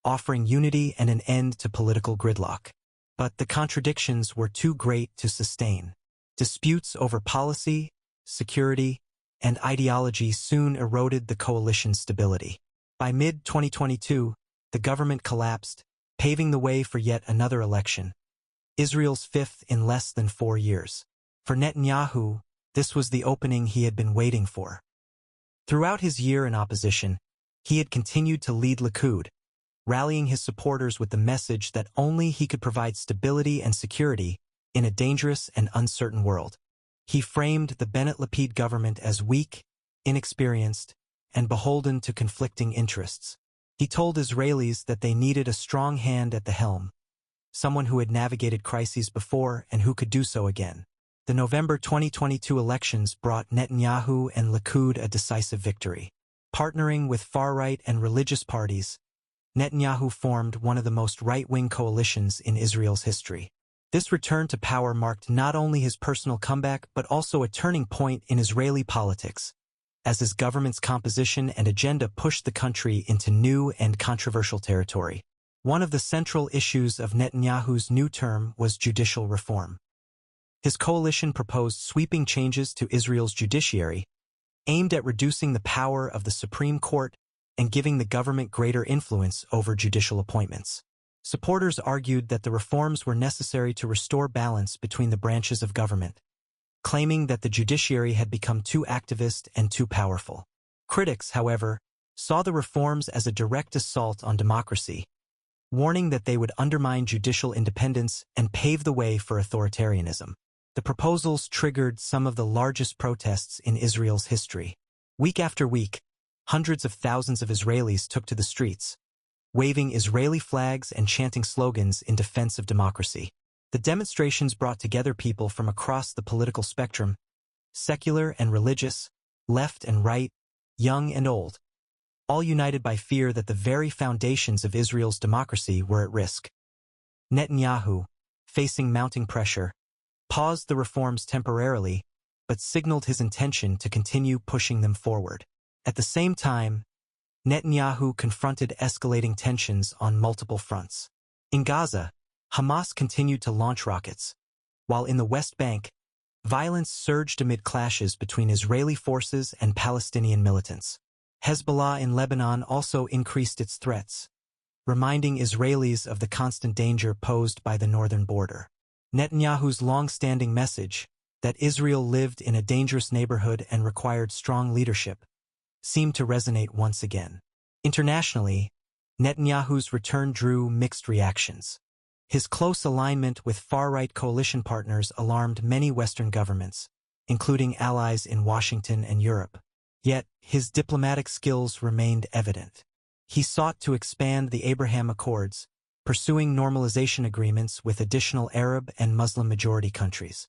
offering unity and an end to political gridlock. But the contradictions were too great to sustain. Disputes over policy, security, and ideology soon eroded the coalition's stability. By mid-2022, the government collapsed, paving the way for yet another election, Israel's fifth in less than 4 years. For Netanyahu, this was the opening he had been waiting for. Throughout his year in opposition, he had continued to lead Likud, rallying his supporters with the message that only he could provide stability and security in a dangerous and uncertain world. He framed the Bennett-Lapid government as weak, inexperienced, and beholden to conflicting interests. He told Israelis that they needed a strong hand at the helm, someone who had navigated crises before and who could do so again. The November 2022 elections brought Netanyahu and Likud a decisive victory. Partnering with far-right and religious parties, Netanyahu formed one of the most right-wing coalitions in Israel's history. This return to power marked not only his personal comeback but also a turning point in Israeli politics, as his government's composition and agenda pushed the country into new and controversial territory. One of the central issues of Netanyahu's new term was judicial reform. His coalition proposed sweeping changes to Israel's judiciary, aimed at reducing the power of the Supreme Court and giving the government greater influence over judicial appointments. Supporters argued that the reforms were necessary to restore balance between the branches of government, claiming that the judiciary had become too activist and too powerful. Critics, however, saw the reforms as a direct assault on democracy, warning that they would undermine judicial independence and pave the way for authoritarianism. The proposals triggered some of the largest protests in Israel's history. Week after week, hundreds of thousands of Israelis took to the streets, waving Israeli flags and chanting slogans in defense of democracy. The demonstrations brought together people from across the political spectrum, secular and religious, left and right, young and old. all united by fear that the very foundations of Israel's democracy were at risk. Netanyahu, facing mounting pressure, paused the reforms temporarily, but signaled his intention to continue pushing them forward. At the same time, Netanyahu confronted escalating tensions on multiple fronts. In Gaza, Hamas continued to launch rockets, while in the West Bank, violence surged amid clashes between Israeli forces and Palestinian militants. Hezbollah in Lebanon also increased its threats, reminding Israelis of the constant danger posed by the northern border. Netanyahu's long-standing message, that Israel lived in a dangerous neighborhood and required strong leadership, seemed to resonate once again. Internationally, Netanyahu's return drew mixed reactions. His close alignment with far-right coalition partners alarmed many Western governments, including allies in Washington and Europe. Yet, his diplomatic skills remained evident. He sought to expand the Abraham Accords, pursuing normalization agreements with additional Arab and Muslim-majority countries.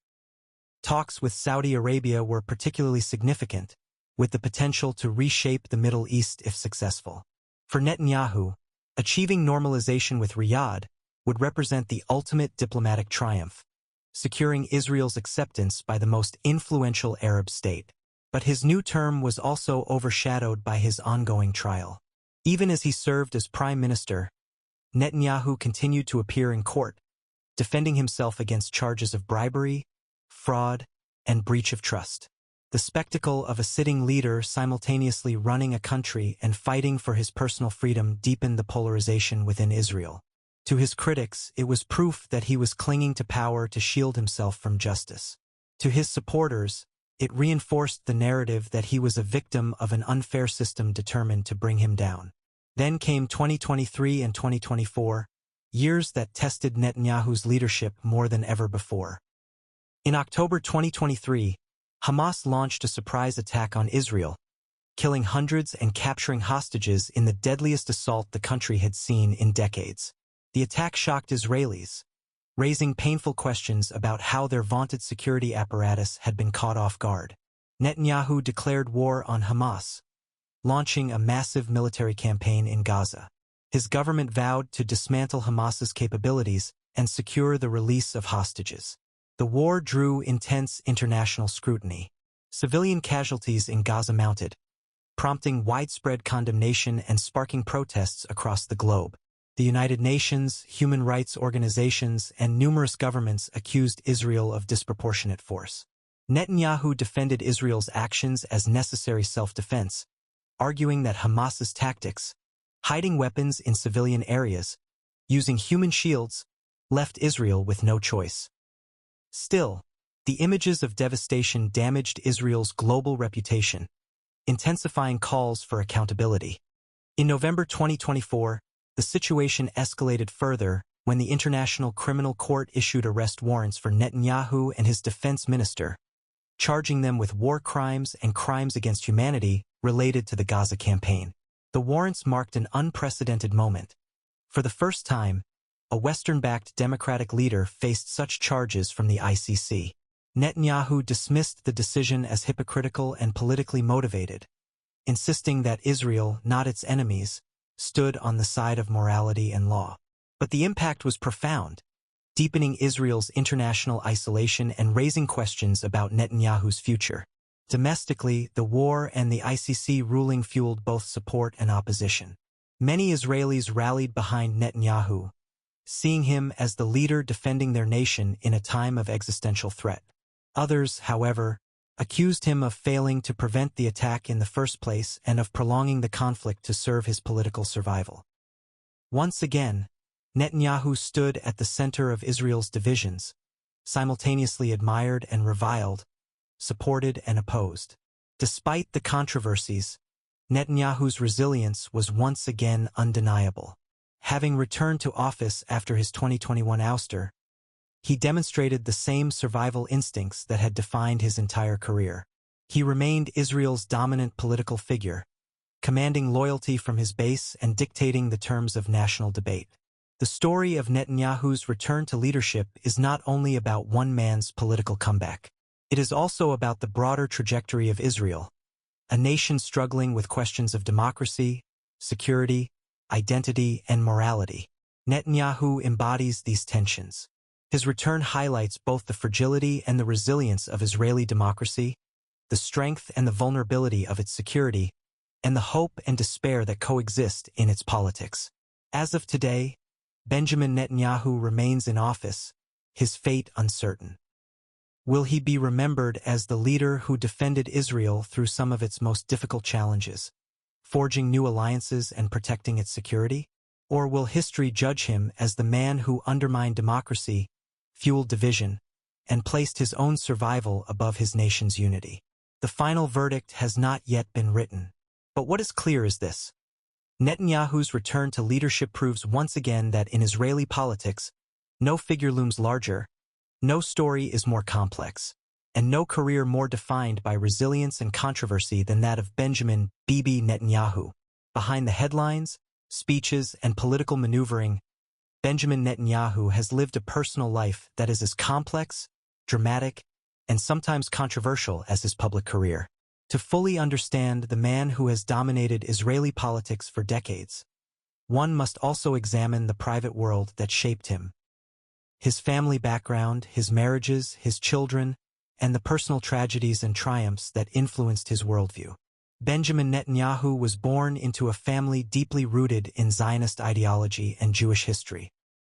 Talks with Saudi Arabia were particularly significant, with the potential to reshape the Middle East if successful. For Netanyahu, achieving normalization with Riyadh would represent the ultimate diplomatic triumph, securing Israel's acceptance by the most influential Arab state. But his new term was also overshadowed by his ongoing trial. Even as he served as prime minister, Netanyahu continued to appear in court, defending himself against charges of bribery, fraud, and breach of trust. The spectacle of a sitting leader simultaneously running a country and fighting for his personal freedom deepened the polarization within Israel. To his critics, it was proof that he was clinging to power to shield himself from justice. To his supporters, it reinforced the narrative that he was a victim of an unfair system determined to bring him down. Then came 2023 and 2024, years that tested Netanyahu's leadership more than ever before. In October 2023, Hamas launched a surprise attack on Israel, killing hundreds and capturing hostages in the deadliest assault the country had seen in decades. The attack shocked Israelis, raising painful questions about how their vaunted security apparatus had been caught off guard. Netanyahu declared war on Hamas, launching a massive military campaign in Gaza. His government vowed to dismantle Hamas's capabilities and secure the release of hostages. The war drew intense international scrutiny. Civilian casualties in Gaza mounted, prompting widespread condemnation and sparking protests across the globe. The United Nations, human rights organizations, and numerous governments accused Israel of disproportionate force. Netanyahu defended Israel's actions as necessary self-defense, arguing that Hamas's tactics, hiding weapons in civilian areas, using human shields, left Israel with no choice. Still, the images of devastation damaged Israel's global reputation, intensifying calls for accountability. In November 2024, the situation escalated further when the International Criminal Court issued arrest warrants for Netanyahu and his defense minister, charging them with war crimes and crimes against humanity related to the Gaza campaign. The warrants marked an unprecedented moment. For the first time, a Western-backed democratic leader faced such charges from the ICC. Netanyahu dismissed the decision as hypocritical and politically motivated, insisting that Israel, not its enemies, stood on the side of morality and law. But the impact was profound, deepening Israel's international isolation and raising questions about Netanyahu's future. Domestically, the war and the ICC ruling fueled both support and opposition. Many Israelis rallied behind Netanyahu, seeing him as the leader defending their nation in a time of existential threat. Others, however, accused him of failing to prevent the attack in the first place and of prolonging the conflict to serve his political survival. Once again, Netanyahu stood at the center of Israel's divisions, simultaneously admired and reviled, supported and opposed. Despite the controversies, Netanyahu's resilience was once again undeniable. Having returned to office after his 2021 ouster, he demonstrated the same survival instincts that had defined his entire career. He remained Israel's dominant political figure, commanding loyalty from his base and dictating the terms of national debate. The story of Netanyahu's return to leadership is not only about one man's political comeback. It is also about the broader trajectory of Israel, a nation struggling with questions of democracy, security, identity, and morality. Netanyahu embodies these tensions. His return highlights both the fragility and the resilience of Israeli democracy, the strength and the vulnerability of its security, and the hope and despair that coexist in its politics. As of today, Benjamin Netanyahu remains in office, his fate uncertain. Will he be remembered as the leader who defended Israel through some of its most difficult challenges, forging new alliances and protecting its security? Or will history judge him as the man who undermined democracy, fueled division, and placed his own survival above his nation's unity? The final verdict has not yet been written. But what is clear is this: Netanyahu's return to leadership proves once again that in Israeli politics, no figure looms larger, no story is more complex, and no career more defined by resilience and controversy than that of Benjamin "Bibi" Netanyahu. Behind the headlines, speeches, and political maneuvering, Benjamin Netanyahu has lived a personal life that is as complex, dramatic, and sometimes controversial as his public career. To fully understand the man who has dominated Israeli politics for decades, one must also examine the private world that shaped him. His family background, his marriages, his children, and the personal tragedies and triumphs that influenced his worldview. Benjamin Netanyahu was born into a family deeply rooted in Zionist ideology and Jewish history.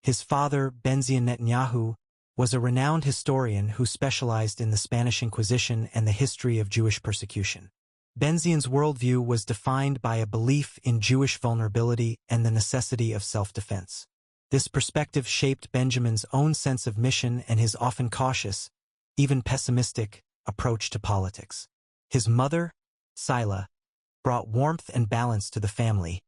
His father, Benzion Netanyahu, was a renowned historian who specialized in the Spanish Inquisition and the history of Jewish persecution. Benzion's worldview was defined by a belief in Jewish vulnerability and the necessity of self-defense. This perspective shaped Benjamin's own sense of mission and his often cautious, even pessimistic, approach to politics. His mother, Sila, brought warmth and balance to the family,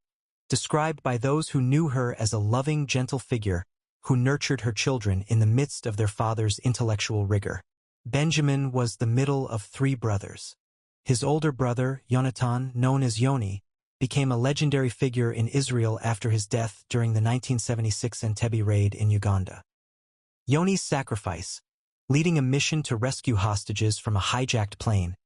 described by those who knew her as a loving, gentle figure who nurtured her children in the midst of their father's intellectual rigor. Benjamin was the middle of three brothers. His older brother, Yonatan, known as Yoni, became a legendary figure in Israel after his death during the 1976 Entebbe raid in Uganda. Yoni's sacrifice, leading a mission to rescue hostages from a hijacked plane,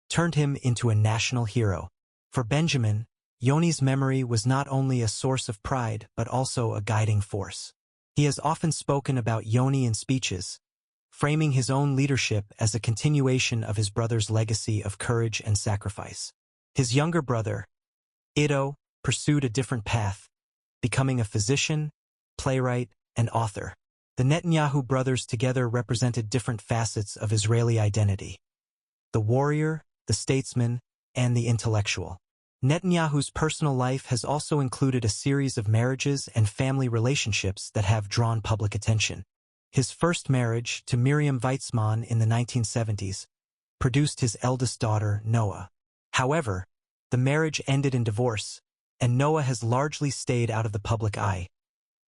turned him into a national hero. For Benjamin, Yoni's memory was not only a source of pride but also a guiding force. He has often spoken about Yoni in speeches, framing his own leadership as a continuation of his brother's legacy of courage and sacrifice. His younger brother, Ido, pursued a different path, becoming a physician, playwright, and author. The Netanyahu brothers together represented different facets of Israeli identity: the warrior, the statesman, and the intellectual. Netanyahu's personal life has also included a series of marriages and family relationships that have drawn public attention. His first marriage, to Miriam Weitzman in the 1970s, produced his eldest daughter, Noah. However, the marriage ended in divorce, and Noah has largely stayed out of the public eye,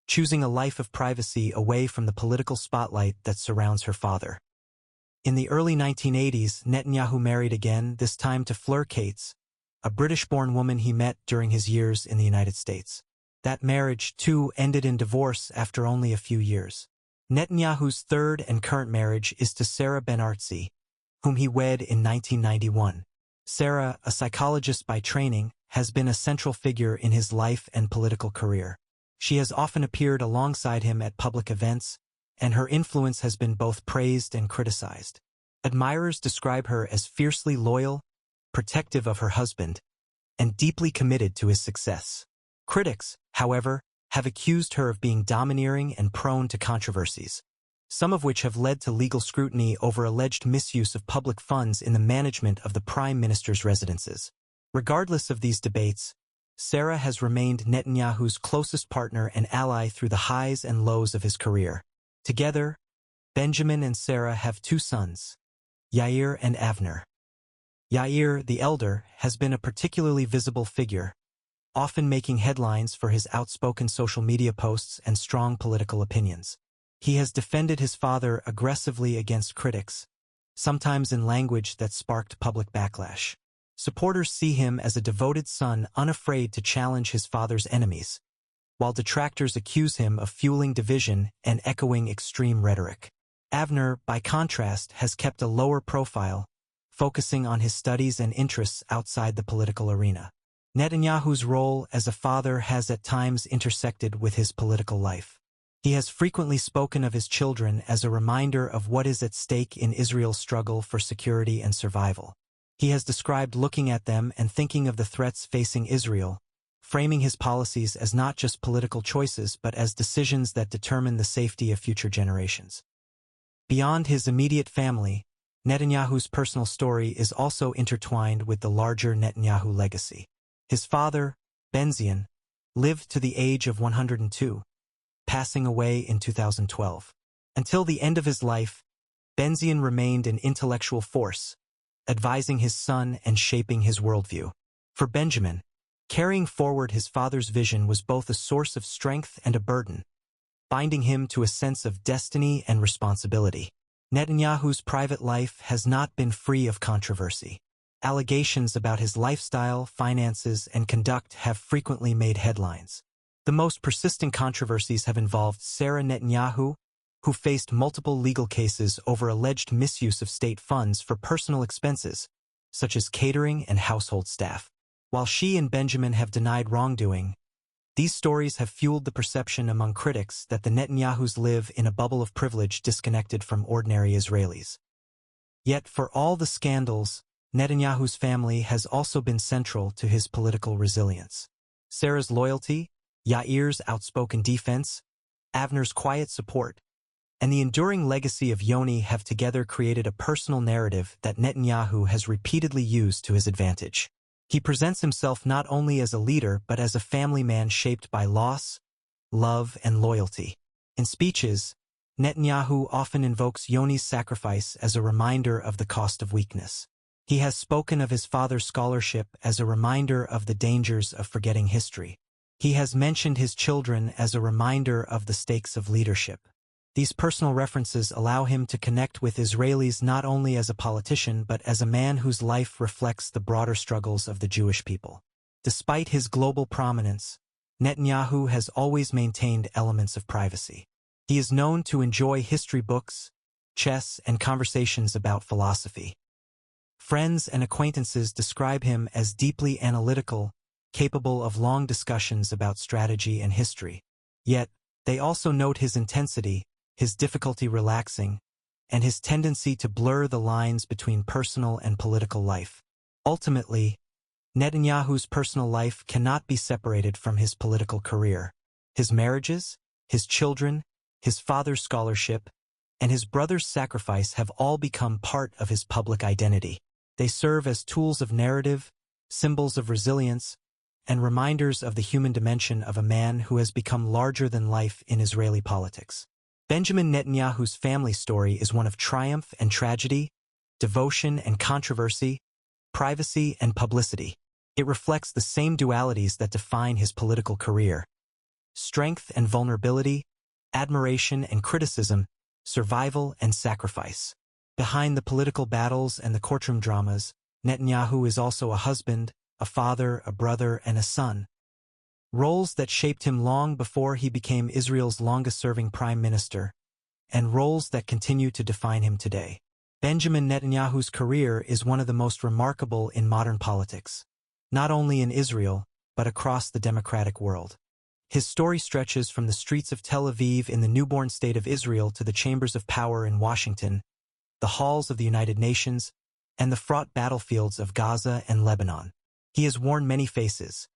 choosing a life of privacy away from the political spotlight that surrounds her father. In the early 1980s, Netanyahu married again, this time to Fleur Cates, a British-born woman he met during his years in the United States. That marriage, too, ended in divorce after only a few years. Netanyahu's third and current marriage is to Sarah Ben-Artzi, whom he wed in 1991. Sarah, a psychologist by training, has been a central figure in his life and political career. She has often appeared alongside him at public events, and her influence has been both praised and criticized. Admirers describe her as fiercely loyal, protective of her husband, and deeply committed to his success. Critics, however, have accused her of being domineering and prone to controversies, some of which have led to legal scrutiny over alleged misuse of public funds in the management of the Prime Minister's residences. Regardless of these debates, Sarah has remained Netanyahu's closest partner and ally through the highs and lows of his career. Together, Benjamin and Sarah have two sons, Yair and Avner. Yair, the elder, has been a particularly visible figure, often making headlines for his outspoken social media posts and strong political opinions. He has defended his father aggressively against critics, sometimes in language that sparked public backlash. Supporters see him as a devoted son unafraid to challenge his father's enemies, while detractors accuse him of fueling division and echoing extreme rhetoric. Avner, by contrast, has kept a lower profile, focusing on his studies and interests outside the political arena. Netanyahu's role as a father has at times intersected with his political life. He has frequently spoken of his children as a reminder of what is at stake in Israel's struggle for security and survival. He has described looking at them and thinking of the threats facing Israel, framing his policies as not just political choices but as decisions that determine the safety of future generations. Beyond his immediate family, Netanyahu's personal story is also intertwined with the larger Netanyahu legacy. His father, Benzion, lived to the age of 102, passing away in 2012. Until the end of his life, Benzion remained an intellectual force, advising his son and shaping his worldview. For Benjamin, carrying forward his father's vision was both a source of strength and a burden, binding him to a sense of destiny and responsibility. Netanyahu's private life has not been free of controversy. Allegations about his lifestyle, finances, and conduct have frequently made headlines. The most persistent controversies have involved Sarah Netanyahu, who faced multiple legal cases over alleged misuse of state funds for personal expenses, such as catering and household staff. While she and Benjamin have denied wrongdoing, these stories have fueled the perception among critics that the Netanyahus live in a bubble of privilege disconnected from ordinary Israelis. Yet for all the scandals, Netanyahu's family has also been central to his political resilience. Sarah's loyalty, Yair's outspoken defense, Avner's quiet support, and the enduring legacy of Yoni have together created a personal narrative that Netanyahu has repeatedly used to his advantage. He presents himself not only as a leader but as a family man shaped by loss, love, and loyalty. In speeches, Netanyahu often invokes Yoni's sacrifice as a reminder of the cost of weakness. He has spoken of his father's scholarship as a reminder of the dangers of forgetting history. He has mentioned his children as a reminder of the stakes of leadership. These personal references allow him to connect with Israelis not only as a politician but as a man whose life reflects the broader struggles of the Jewish people. Despite his global prominence, Netanyahu has always maintained elements of privacy. He is known to enjoy history books, chess, and conversations about philosophy. Friends and acquaintances describe him as deeply analytical, capable of long discussions about strategy and history. Yet, they also note his intensity, his difficulty relaxing, and his tendency to blur the lines between personal and political life. Ultimately, Netanyahu's personal life cannot be separated from his political career. His marriages, his children, his father's scholarship, and his brother's sacrifice have all become part of his public identity. They serve as tools of narrative, symbols of resilience, and reminders of the human dimension of a man who has become larger than life in Israeli politics. Benjamin Netanyahu's family story is one of triumph and tragedy, devotion and controversy, privacy and publicity. It reflects the same dualities that define his political career: strength and vulnerability, admiration and criticism, survival and sacrifice. Behind the political battles and the courtroom dramas, Netanyahu is also a husband, a father, a brother, and a son. Roles that shaped him long before he became Israel's longest-serving prime minister, and roles that continue to define him today. Benjamin Netanyahu's career is one of the most remarkable in modern politics, not only in Israel, but across the democratic world. His story stretches from the streets of Tel Aviv in the newborn state of Israel to the chambers of power in Washington, the halls of the United Nations, and the fraught battlefields of Gaza and Lebanon. He has worn many faces: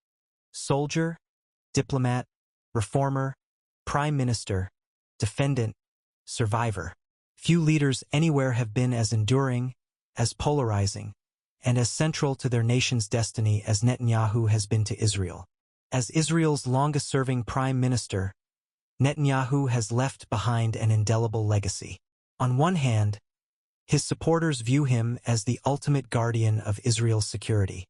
soldier, diplomat, reformer, prime minister, defendant, survivor. Few leaders anywhere have been as enduring, as polarizing, and as central to their nation's destiny as Netanyahu has been to Israel. As Israel's longest-serving prime minister, Netanyahu has left behind an indelible legacy. On one hand, his supporters view him as the ultimate guardian of Israel's security.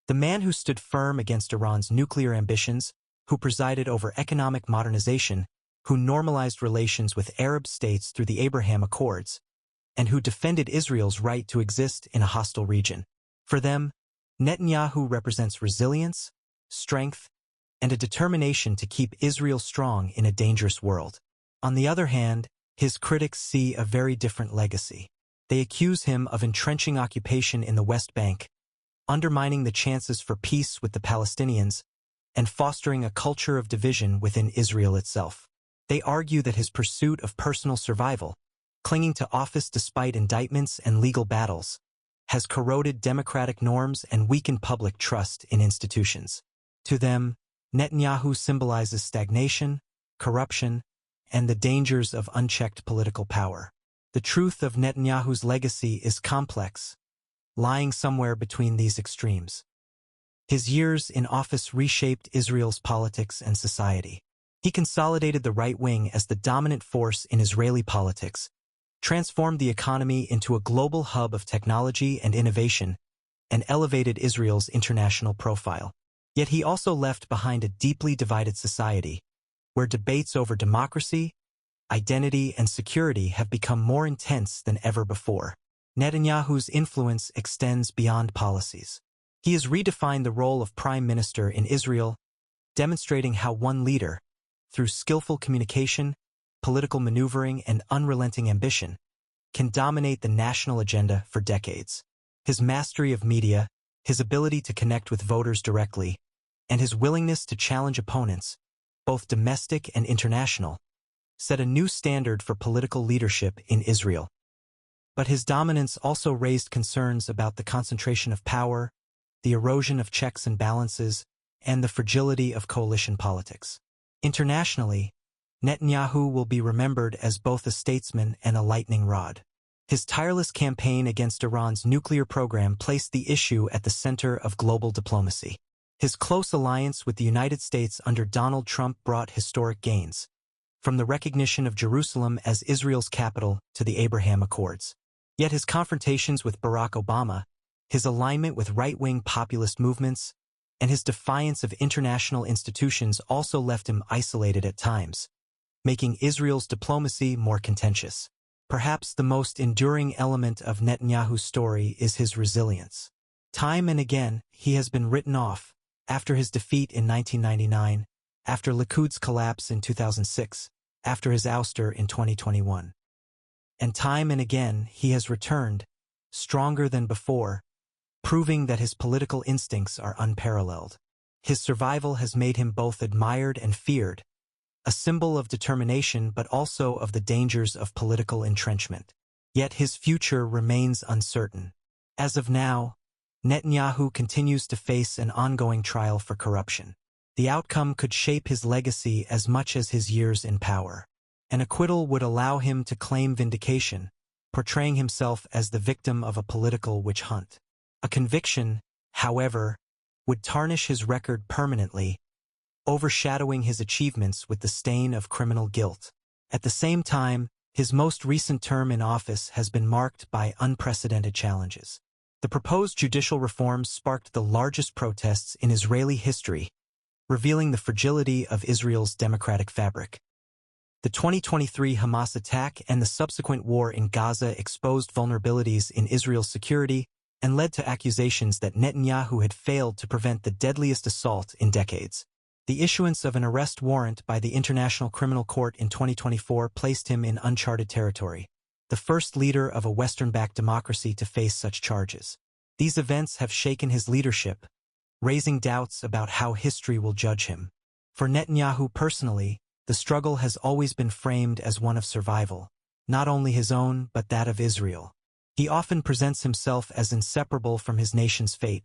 The man who stood firm against Iran's nuclear ambitions, who presided over economic modernization, who normalized relations with Arab states through the Abraham Accords, and who defended Israel's right to exist in a hostile region. For them, Netanyahu represents resilience, strength, and a determination to keep Israel strong in a dangerous world. On the other hand, his critics see a very different legacy. They accuse him of entrenching occupation in the West Bank, undermining the chances for peace with the Palestinians, and fostering a culture of division within Israel itself. They argue that his pursuit of personal survival, clinging to office despite indictments and legal battles, has corroded democratic norms and weakened public trust in institutions. To them, Netanyahu symbolizes stagnation, corruption, and the dangers of unchecked political power. The truth of Netanyahu's legacy is complex, lying somewhere between these extremes. His years in office reshaped Israel's politics and society. He consolidated the right wing as the dominant force in Israeli politics, transformed the economy into a global hub of technology and innovation, and elevated Israel's international profile. Yet he also left behind a deeply divided society, where debates over democracy, identity, and security have become more intense than ever before. Netanyahu's influence extends beyond policies. He has redefined the role of prime minister in Israel, demonstrating how one leader, through skillful communication, political maneuvering, and unrelenting ambition, can dominate the national agenda for decades. His mastery of media, his ability to connect with voters directly, and his willingness to challenge opponents, both domestic and international, set a new standard for political leadership in Israel. But his dominance also raised concerns about the concentration of power, the erosion of checks and balances, and the fragility of coalition politics. Internationally, Netanyahu will be remembered as both a statesman and a lightning rod. His tireless campaign against Iran's nuclear program placed the issue at the center of global diplomacy. His close alliance with the United States under Donald Trump brought historic gains, from the recognition of Jerusalem as Israel's capital to the Abraham Accords. Yet his confrontations with Barack Obama, his alignment with right-wing populist movements, and his defiance of international institutions also left him isolated at times, making Israel's diplomacy more contentious. Perhaps the most enduring element of Netanyahu's story is his resilience. Time and again, he has been written off, after his defeat in 1999, after Likud's collapse in 2006, after his ouster in 2021. And time and again, he has returned, stronger than before, proving that his political instincts are unparalleled. His survival has made him both admired and feared, a symbol of determination but also of the dangers of political entrenchment. Yet his future remains uncertain. As of now, Netanyahu continues to face an ongoing trial for corruption. The outcome could shape his legacy as much as his years in power. An acquittal would allow him to claim vindication, portraying himself as the victim of a political witch hunt. A conviction, however, would tarnish his record permanently, overshadowing his achievements with the stain of criminal guilt. At the same time, his most recent term in office has been marked by unprecedented challenges. The proposed judicial reforms sparked the largest protests in Israeli history, revealing the fragility of Israel's democratic fabric. The 2023 Hamas attack and the subsequent war in Gaza exposed vulnerabilities in Israel's security and led to accusations that Netanyahu had failed to prevent the deadliest assault in decades. The issuance of an arrest warrant by the International Criminal Court in 2024 placed him in uncharted territory, the first leader of a Western-backed democracy to face such charges. These events have shaken his leadership, raising doubts about how history will judge him. For Netanyahu personally, the struggle has always been framed as one of survival, not only his own but that of Israel. He often presents himself as inseparable from his nation's fate,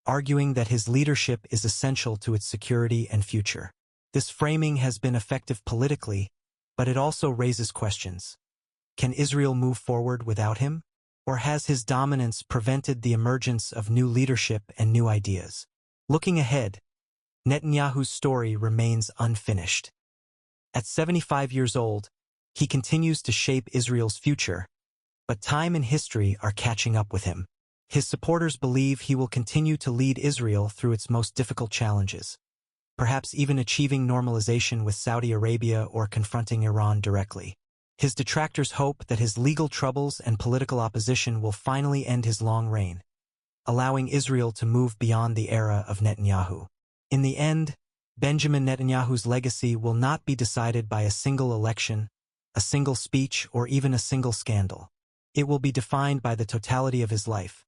arguing that his leadership is essential to its security and future. This framing has been effective politically, but it also raises questions. Can Israel move forward without him? Or has his dominance prevented the emergence of new leadership and new ideas? Looking ahead, Netanyahu's story remains unfinished. At 75 years old, he continues to shape Israel's future, but time and history are catching up with him. His supporters believe he will continue to lead Israel through its most difficult challenges, perhaps even achieving normalization with Saudi Arabia or confronting Iran directly. His detractors hope that his legal troubles and political opposition will finally end his long reign, allowing Israel to move beyond the era of Netanyahu. In the end, Benjamin Netanyahu's legacy will not be decided by a single election, a single speech, or even a single scandal. It will be defined by the totality of his life.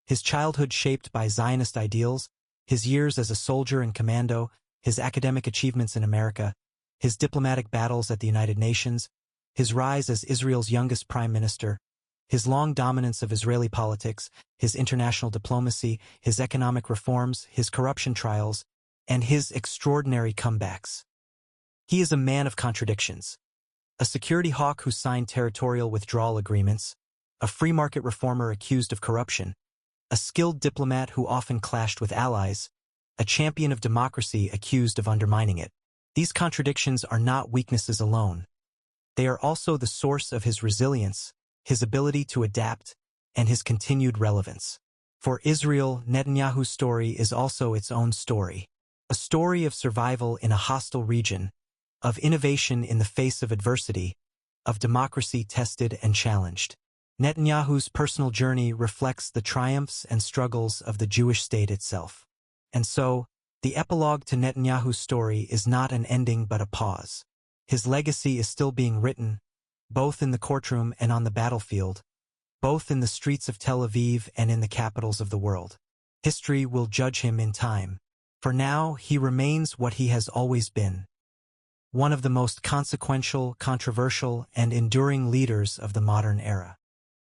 His childhood shaped by Zionist ideals, his years as a soldier and commando, his academic achievements in America, his diplomatic battles at the United Nations, his rise as Israel's youngest prime minister, his long dominance of Israeli politics, his international diplomacy, his economic reforms, his corruption trials, and his extraordinary comebacks. He is a man of contradictions. A security hawk who signed territorial withdrawal agreements, a free market reformer accused of corruption, a skilled diplomat who often clashed with allies, a champion of democracy accused of undermining it. These contradictions are not weaknesses alone. They are also the source of his resilience, his ability to adapt, and his continued relevance. For Israel, Netanyahu's story is also its own story. A story of survival in a hostile region, of innovation in the face of adversity, of democracy tested and challenged. Netanyahu's personal journey reflects the triumphs and struggles of the Jewish state itself. And so, the epilogue to Netanyahu's story is not an ending but a pause. His legacy is still being written, both in the courtroom and on the battlefield, both in the streets of Tel Aviv and in the capitals of the world. History will judge him in time. For now, he remains what he has always been, one of the most consequential, controversial, and enduring leaders of the modern era.